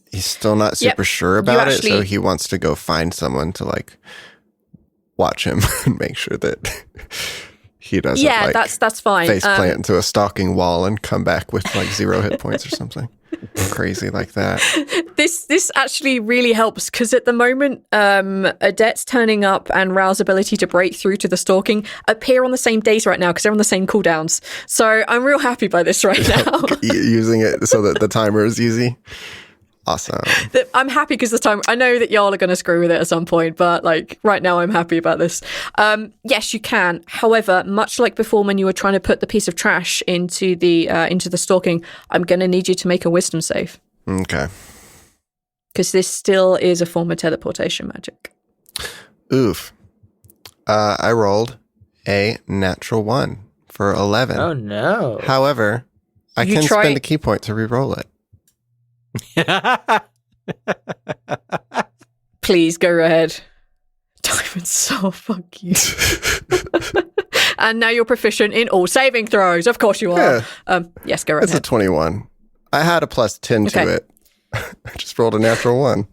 He's still not super sure about it, so actually- he wants to go find someone to like watch him and make sure that he doesn't Yeah, that's fine. face plant into a stalking wall and come back with like 0 hit points or something crazy like that. This actually really helps because at the moment, Adet's turning up and Rhal's ability to break through to the stalking appear on the same days right now because they're on the same cooldowns. So I'm real happy by this right now. Using it so that the timer is easy. Awesome. I'm happy because this time I know that y'all are going to screw with it at some point, but like right now I'm happy about this. Yes, you can. However, much like before when you were trying to put the piece of trash into the stalking, I'm going to need you to make a wisdom save. Okay. Because this still is a form of teleportation magic. Oof. I rolled a natural 1 for 11. Oh, no. However, I can spend a key point to re-roll it. Please go ahead. Diamond Soul, fuck you. And now you're proficient in all saving throws. Of course you are. Yeah. Yes, go right ahead. It's a 21. I had a plus 10 to it. I just rolled a natural 1.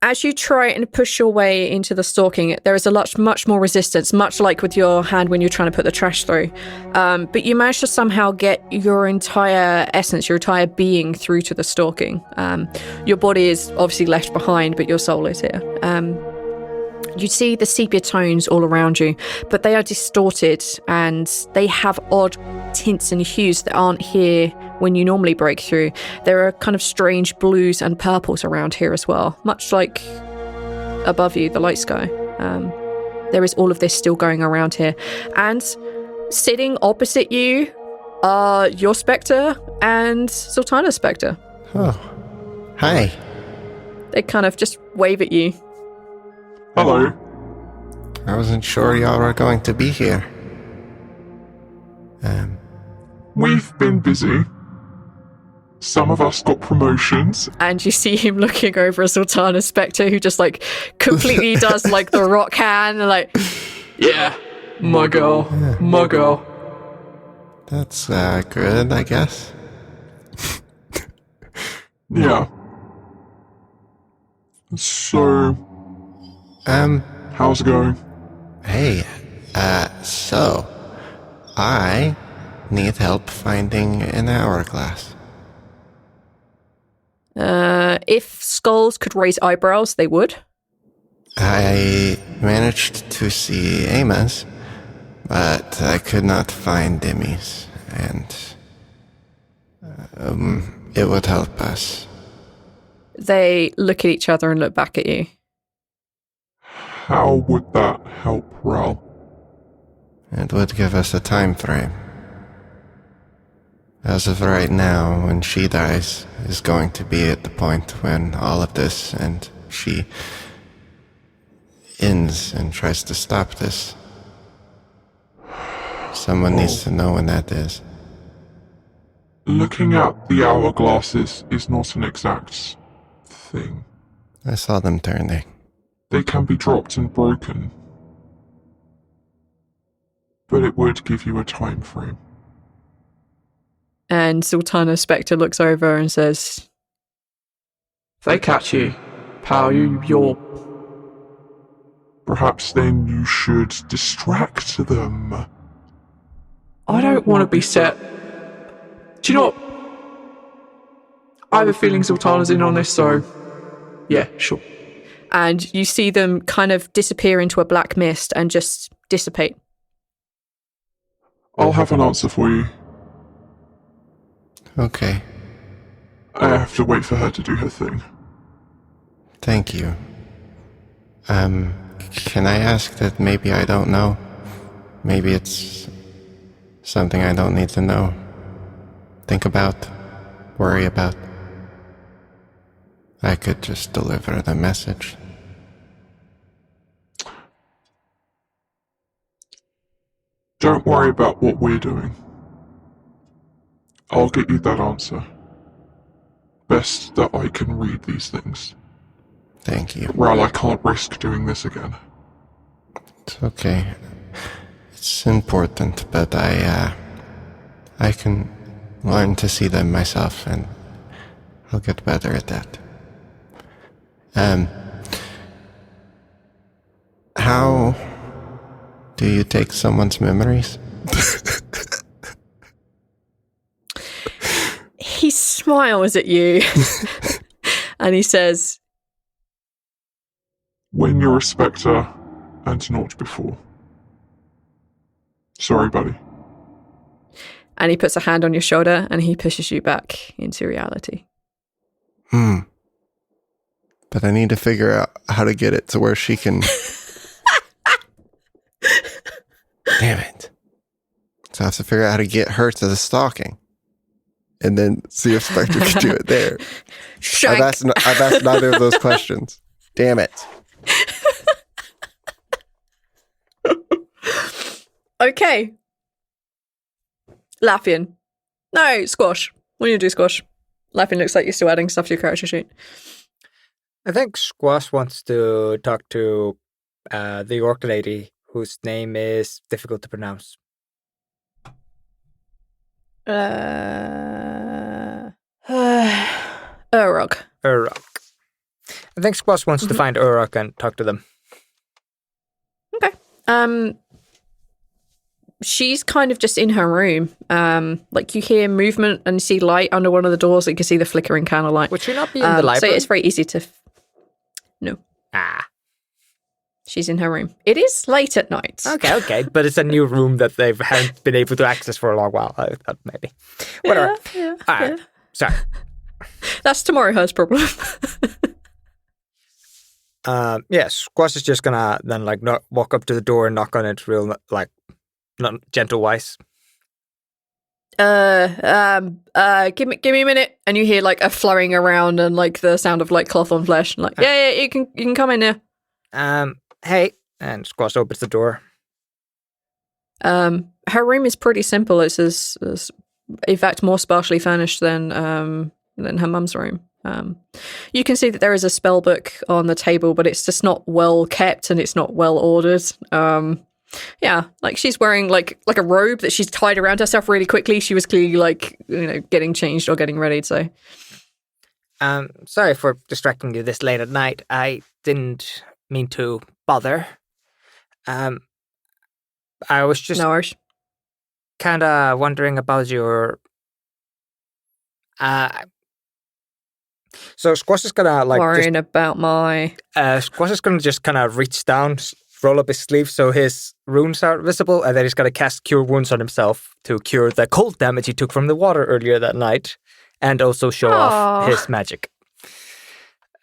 As you try and push your way into the stalking, there is much more resistance, much like with your hand when you're trying to put the trash through. But you manage to somehow get your entire essence, your entire being through to the stalking. Your body is obviously left behind, but your soul is here. You see the sepia tones all around you, but they are distorted and they have odd tints and hues that aren't here when you normally break through. There are kind of strange blues and purples around here as well, much like above you, the light sky. There is all of this still going around here. And sitting opposite you are your Spectre and Zaltanna's Spectre. Oh. Hi. They kind of just wave at you. Hello. I wasn't sure y'all were going to be here. We've been busy. Some of us got promotions. And you see him looking over at Zaltanna's Spectre, who just like completely does like the rock hand, like, Yeah, my girl, my girl. That's good, I guess. Yeah. So, how's it going? Hey, so, I need help finding an hourglass. if skulls could raise eyebrows, they would. I managed to see Amos, but I could not find Demi's, and it would help us. They look at each other and look back at you. How would that help, Rhal? It would give us a time frame. As of right now, when she dies, is going to be at the point when all of this and she ends and tries to stop this. Someone needs to know when that is. Looking at the hourglasses is not an exact thing. I saw them turning. They can be dropped and broken. But it would give you a time frame. And Zaltanna Spectre looks over and says, If they catch you, pal, you're... Perhaps then you should distract them. I don't want to be set. Do you know what? I have a feeling Zaltanna's in on this, so... Yeah, sure. and you see them kind of disappear into a black mist and just dissipate. I'll have an answer for you. Okay. I have to wait for her to do her thing. Thank you. Can I ask that maybe I don't know? Maybe it's something I don't need to know. Think about, worry about. I could just deliver the message. Don't worry about what we're doing. I'll get you that answer. Best that I can read these things. Thank you. Rhal, I can't risk doing this again. It's okay. It's important, but I can learn to see them myself, and I'll get better at that. How do you take someone's memories? He smiles at you and he says, When you're a spectre, and not before. Sorry, buddy. and he puts a hand on your shoulder and he pushes you back into reality. but I need to figure out how to get it to where she can. Damn it. So I have to figure out how to get her to the stalking. And then see if Spectre can do it there. Shank. I've asked neither of those questions. Damn it. Okay. Laffian. No, Squash. What do you do, Squash? Laffian looks like you're still adding stuff to your character sheet. I think Squash wants to talk to the orc lady whose name is difficult to pronounce. Urok. Urok. I think Squash wants to find Urok and talk to them. Okay. She's kind of just in her room. Like you hear movement and you see light under one of the doors. You can see the flickering candlelight. Would she not be in the library? So it's very easy to... No. She's in her room. It is late at night. Okay. But it's a new room that they haven't been able to access for a long while. I thought maybe. Whatever. Yeah. All right. Sorry. That's tomorrow her's problem. Squash is just gonna then walk up to the door and knock on it real not gentle wise. Give me a minute, and you hear like a flurrying around and like the sound of like cloth on flesh, and yeah, you can come in here. Hey, and Squash opens the door. Her room is pretty simple. It's in fact more sparsely furnished than her mum's room. You can see that there is a spell book on the table, but it's just not well kept and it's not well ordered. Yeah, like she's wearing like a robe that she's tied around herself really quickly. She was clearly getting changed or getting ready. So, sorry for distracting you this late at night. I didn't mean to bother. I was just kind of wondering about your. So Squash is gonna worrying about my. Squash is gonna just kind of reach down, roll up his sleeve so his runes are visible, and then he's gonna cast Cure Wounds on himself to cure the cold damage he took from the water earlier that night, and also show off his magic.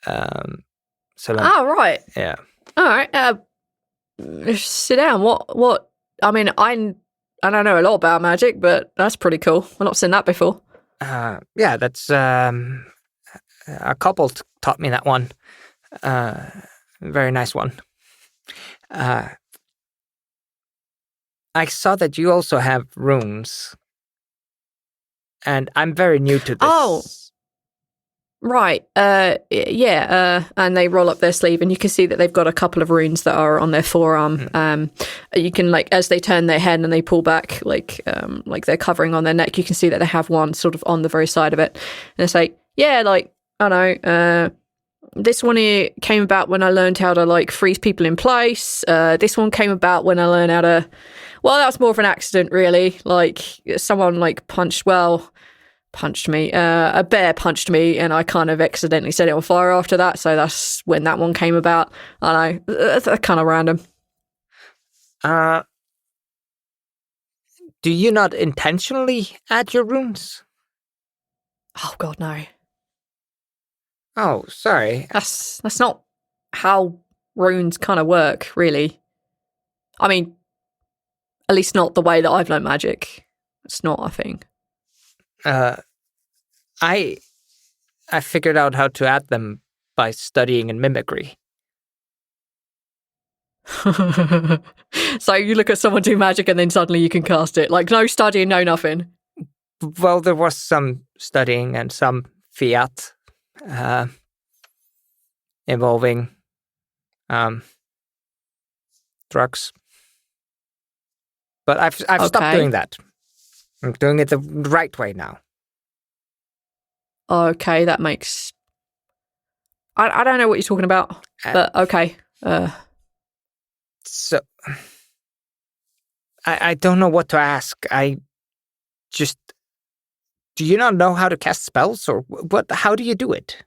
Right. Yeah. All right. Sit down. What? I mean, I don't know a lot about magic, but that's pretty cool. I've not seen that before. Yeah, that's a couple taught me that one. Very nice one. I saw that you also have runes, and I'm very new to this. Oh, right. Yeah. And they roll up their sleeve, and you can see that they've got a couple of runes that are on their forearm. You can as they turn their head and they pull back, like they're covering on their neck. You can see that they have one sort of on the very side of it, and it's like, yeah, I know. This one here came about when I learned how to freeze people in place. This one came about when I learned how to. Well, that was more of an accident, really. Someone punched me. A bear punched me, and I kind of accidentally set it on fire after that. So that's when that one came about. I know, that's kind of random. Do you not intentionally add your runes? Oh God, no. Oh, sorry. That's not how runes kind of work, really. I mean, at least not the way that I've learned magic. It's not a thing. I figured out how to add them by studying in mimicry. So you look at someone do magic and then suddenly you can cast it. No studying, no nothing. Well, there was some studying and some fiat involving drugs. But I've stopped doing that. I'm doing it the right way now. Okay, that makes... I don't know what you're talking about, but okay. So, I don't know what to ask. Do you not know how to cast spells, or what? How do you do it?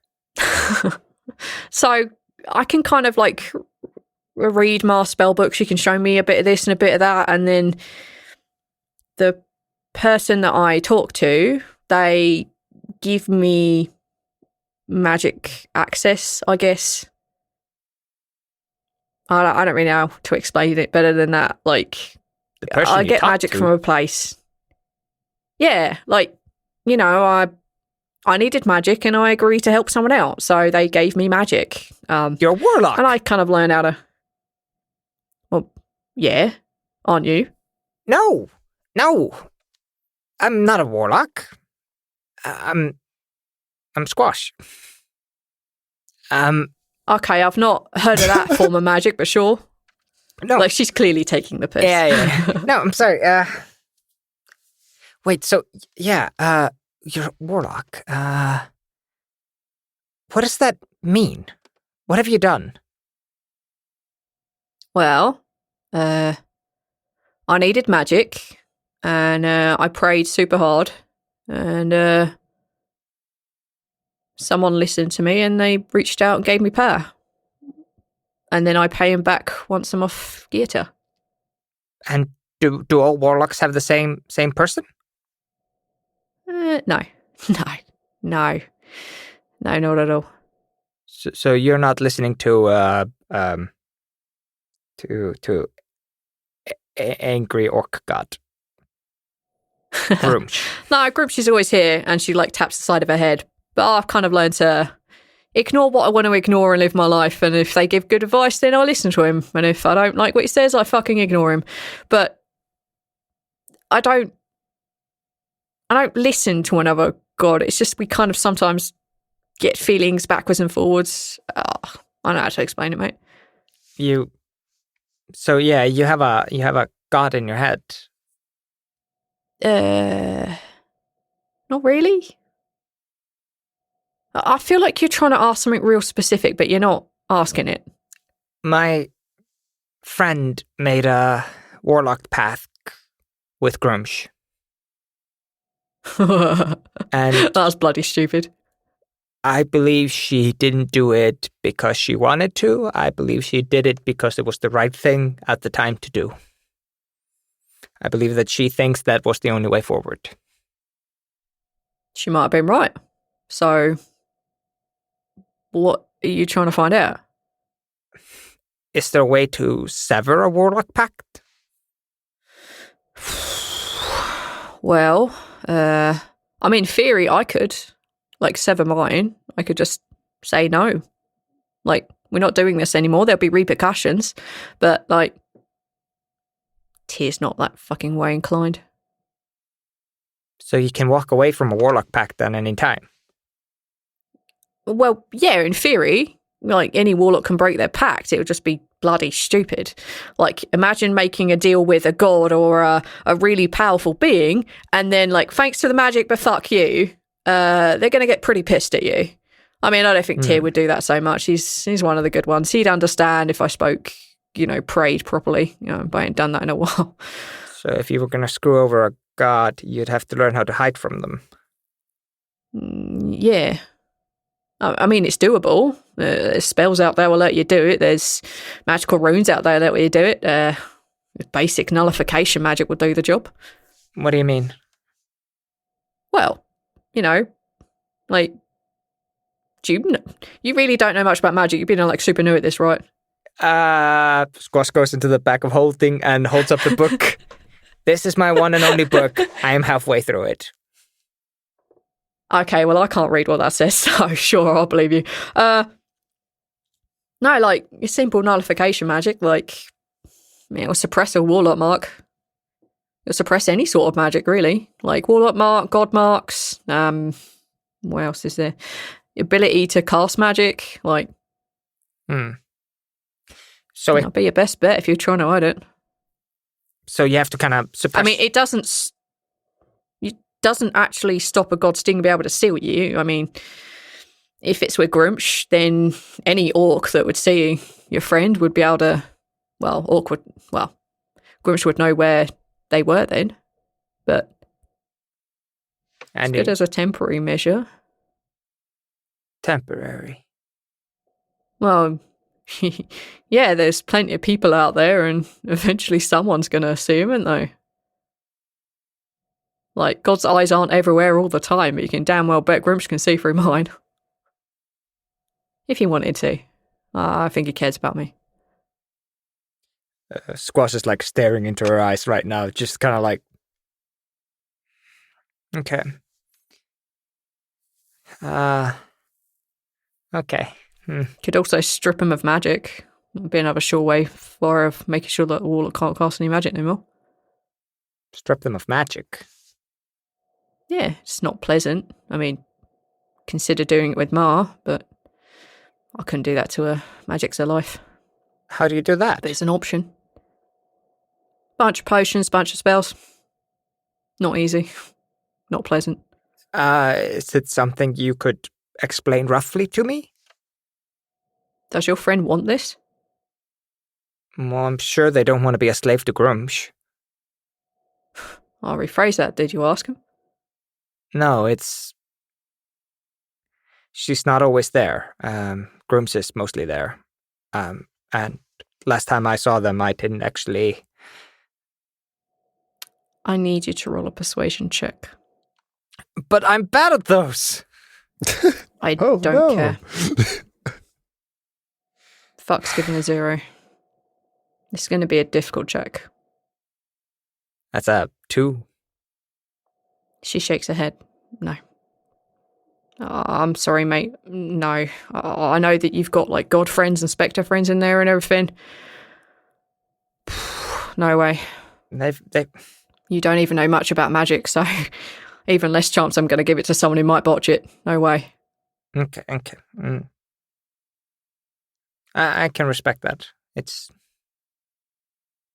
So, I can kind of read my spell books. You can show me a bit of this and a bit of that, and then the person that I talk to, they give me magic access, I guess. I don't really know how to explain it better than that. Like, The person I you get talk magic to. from a place. Yeah, like, you know, I needed magic and I agreed to help someone else, so they gave me magic. You're a warlock. And I kind of learned how to. Well, yeah, aren't you? No. I'm not a warlock. I'm squash. Okay, I've not heard of that form of magic, but sure. No. Like, she's clearly taking the piss. Yeah. No, I'm sorry. Wait, so, yeah, you're a warlock. What does that mean? What have you done? Well, I needed magic, and I prayed super hard, and someone listened to me, and they reached out and gave me power. And then I pay them back once I'm off Geeta. And do all warlocks have the same person? No, not at all. So you're not listening to angry orc god. Grumsh. No, Grumsh is always here, and she like taps the side of her head. But I've kind of learned to ignore what I want to ignore and live my life. And if they give good advice, then I listen to him. And if I don't like what he says, I fucking ignore him. But I don't listen to another god. It's just we kind of sometimes get feelings backwards and forwards. I don't know how to explain it, mate. So yeah, you have a god in your head. Not really. I feel like you're trying to ask something real specific, but you're not asking it. My friend made a warlock pact with Grumsh. And that was bloody stupid. I believe she didn't do it because she wanted to. I believe she did it because it was the right thing at the time to do. I believe that she thinks that was the only way forward. She might have been right. So, what are you trying to find out? Is there a way to sever a warlock pact? Well, I mean, in theory, I could, like, sever mine. I could just say no. Like, we're not doing this anymore. There'll be repercussions. But, like, Tyr's not that fucking way inclined. So you can walk away from a warlock pact at any time? Well, yeah, in theory, like, any warlock can break their pact. It would just be bloody stupid. Like, imagine making a deal with a god or a really powerful being, and then, like, thanks to the magic, but fuck you, they're going to get pretty pissed at you. I mean, I don't think Tyr would do that so much. He's one of the good ones. He'd understand if I spoke, prayed properly. But I ain't done that in a while. So if you were going to screw over a god, you'd have to learn how to hide from them. Yeah. I mean, it's doable. There's spells out there will let you do it. There's magical runes out there that let you do it. Basic nullification magic will do the job. What do you mean? Well, like, you really don't know much about magic. You've been super new at this, right? Squash goes into the back of holding and holds up the book. This is my one and only book. I am halfway through it. Okay, well, I can't read what that says, so sure, I'll believe you. No, like, simple nullification magic, like, it'll suppress a warlock mark. It'll suppress any sort of magic, really. Like, warlock mark, god marks, what else is there? Ability to cast magic, like... So that'll be your best bet if you're trying to hide it. So you have to kind of suppress... I mean, it doesn't actually stop a god sting to be able to see you. I mean, if it's with Grumsh, then any orc that would see your friend would be able to, Grumsh would know where they were then. But it's good as a temporary measure. Temporary? Well, yeah, there's plenty of people out there, and eventually someone's going to see him, aren't they? Like, God's eyes aren't everywhere all the time, but you can damn well bet Grumsh can see through mine. If he wanted to. I think he cares about me. Squash is like staring into her eyes right now, just kind of like, okay. Okay. Could also strip him of magic. Be another sure way of making sure that Warlock can't cast any magic anymore. Strip them of magic. Yeah, it's not pleasant. I mean, consider doing it with Ma, but I couldn't do that to her. Magic's her life. How do you do that? But it's an option. Bunch of potions, bunch of spells. Not easy. Not pleasant. Is it something you could explain roughly to me? Does your friend want this? Well, I'm sure they don't want to be a slave to Grumsh. I'll rephrase that. Did you ask him? No, it's... She's not always there. Grumsh is mostly there. And last time I saw them, I didn't actually... I need you to roll a persuasion check. But I'm bad at those! I don't care. Fuck's given a 0. This is going to be a difficult check. That's a 2. She shakes her head. No. Oh, I'm sorry, mate. No. I know that you've got like god friends and spectre friends in there and everything. No way. They've... You don't even know much about magic, so even less chance I'm going to give it to someone who might botch it. No way. Okay. I can respect that. It's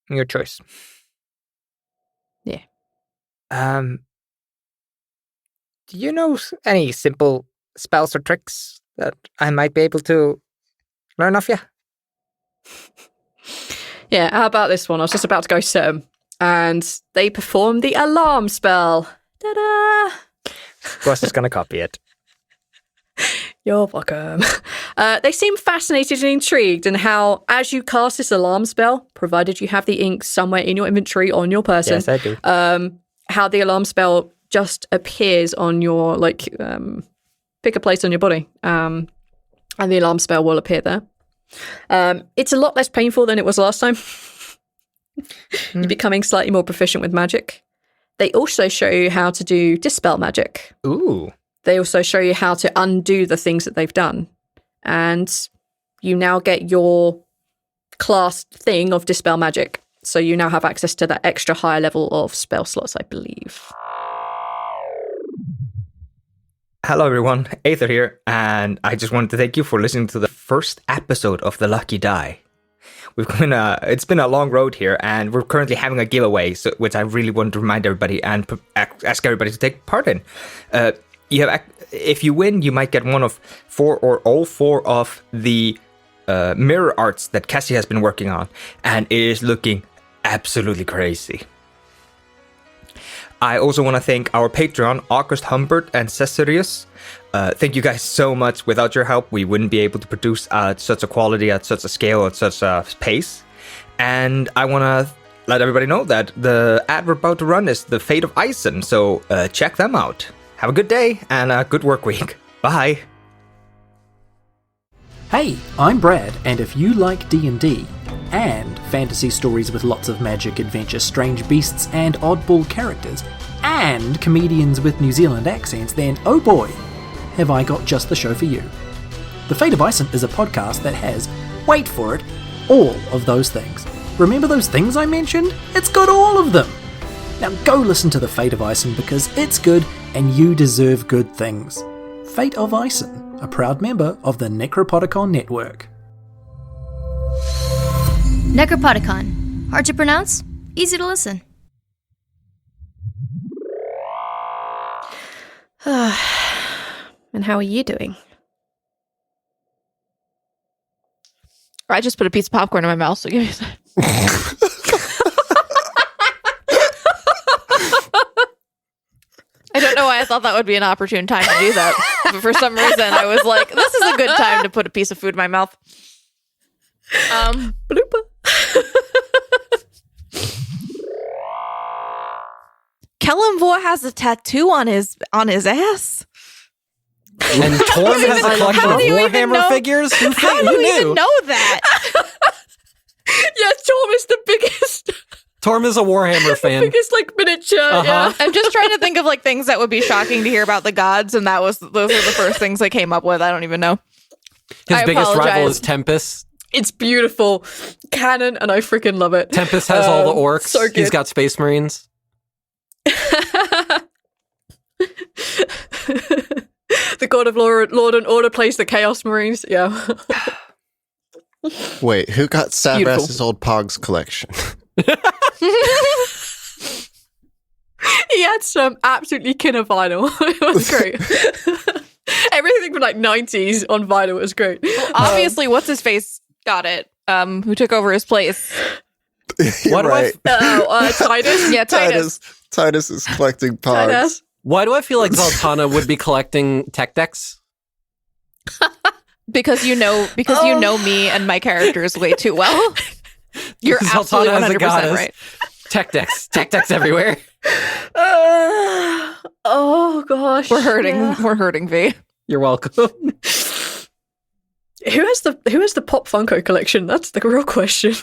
your choice. Yeah. Do you know any simple spells or tricks that I might be able to learn off you? Yeah, how about this one? I was just about to go set them, and they perform the alarm spell. Ta-da! Of course, it's going to copy it. You're welcome. They seem fascinated and intrigued in how, as you cast this alarm spell, provided you have the ink somewhere in your inventory on your person, Yes, I do. How the alarm spell just appears on your, pick a place on your body, and the alarm spell will appear there. It's a lot less painful than it was last time. You're becoming slightly more proficient with magic. They also show you how to do dispel magic. Ooh. They also show you how to undo the things that they've done. And you now get your class thing of dispel magic. So you now have access to that extra higher level of spell slots, I believe. Hello everyone, Aether here, and I just wanted to thank you for listening to the first episode of The Lucky Die. It's been a long road here, and we're currently having a giveaway, which I really want to remind everybody and ask everybody to take part in. If you win, you might get one of 4 or all 4 of the mirror arts that Cassie has been working on, and it is looking absolutely crazy. I also want to thank our Patreon, August Humbert and Cesarius. Thank you guys so much. Without your help, we wouldn't be able to produce at such a quality, at such a scale, at such a pace. And I want to let everybody know that the ad we're about to run is The Fate of Ison, so check them out. Have a good day and a good work week. Bye. Hey, I'm Brad, and if you like D&D and fantasy stories with lots of magic, adventure, strange beasts, and oddball characters, and comedians with New Zealand accents, then oh boy, have I got just the show for you. The Fate of Ison is a podcast that has, wait for it, all of those things. Remember those things I mentioned? It's got all of them! Now go listen to The Fate of Ison because it's good and you deserve good things. Fate of Ison, a proud member of the Necropodicon Network. Necropodicon. Hard to pronounce, easy to listen. And how are you doing? I just put a piece of popcorn in my mouth, so give me a second. I don't know why I thought that would be an opportune time to do that. But for some reason, I was like, this is a good time to put a piece of food in my mouth. Blooper. Kellenvoy has a tattoo on his ass. And Torm has a collection of Warhammer figures? How do you even know that? Yeah, Torm is the biggest. Torm is a Warhammer fan. Biggest miniature. Yeah. I'm just trying to think of things that would be shocking to hear about the gods, and those are the first things I came up with. I don't even know. His biggest rival is Tempest. It's beautiful. Canon, and I freaking love it. Tempest has all the orcs. So good. He's got Space Marines. The God of Lord and Order plays the Chaos Marines. Yeah. Wait, who got Savras's old Pogs collection? He had some absolutely killer vinyl. It was great. Everything from 90s on vinyl was great. Well, obviously, what's his face got it? Who took over his place? You're right. Titus. Yeah, Titus. Titus is collecting Pogs. Titus. Why do I feel like Zaltanna would be collecting tech decks? Because you know me and my characters way too well. You're absolutely 100% right. Tech decks everywhere. Oh gosh, we're hurting, V. You're welcome. Who has the Pop Funko collection? That's the real question.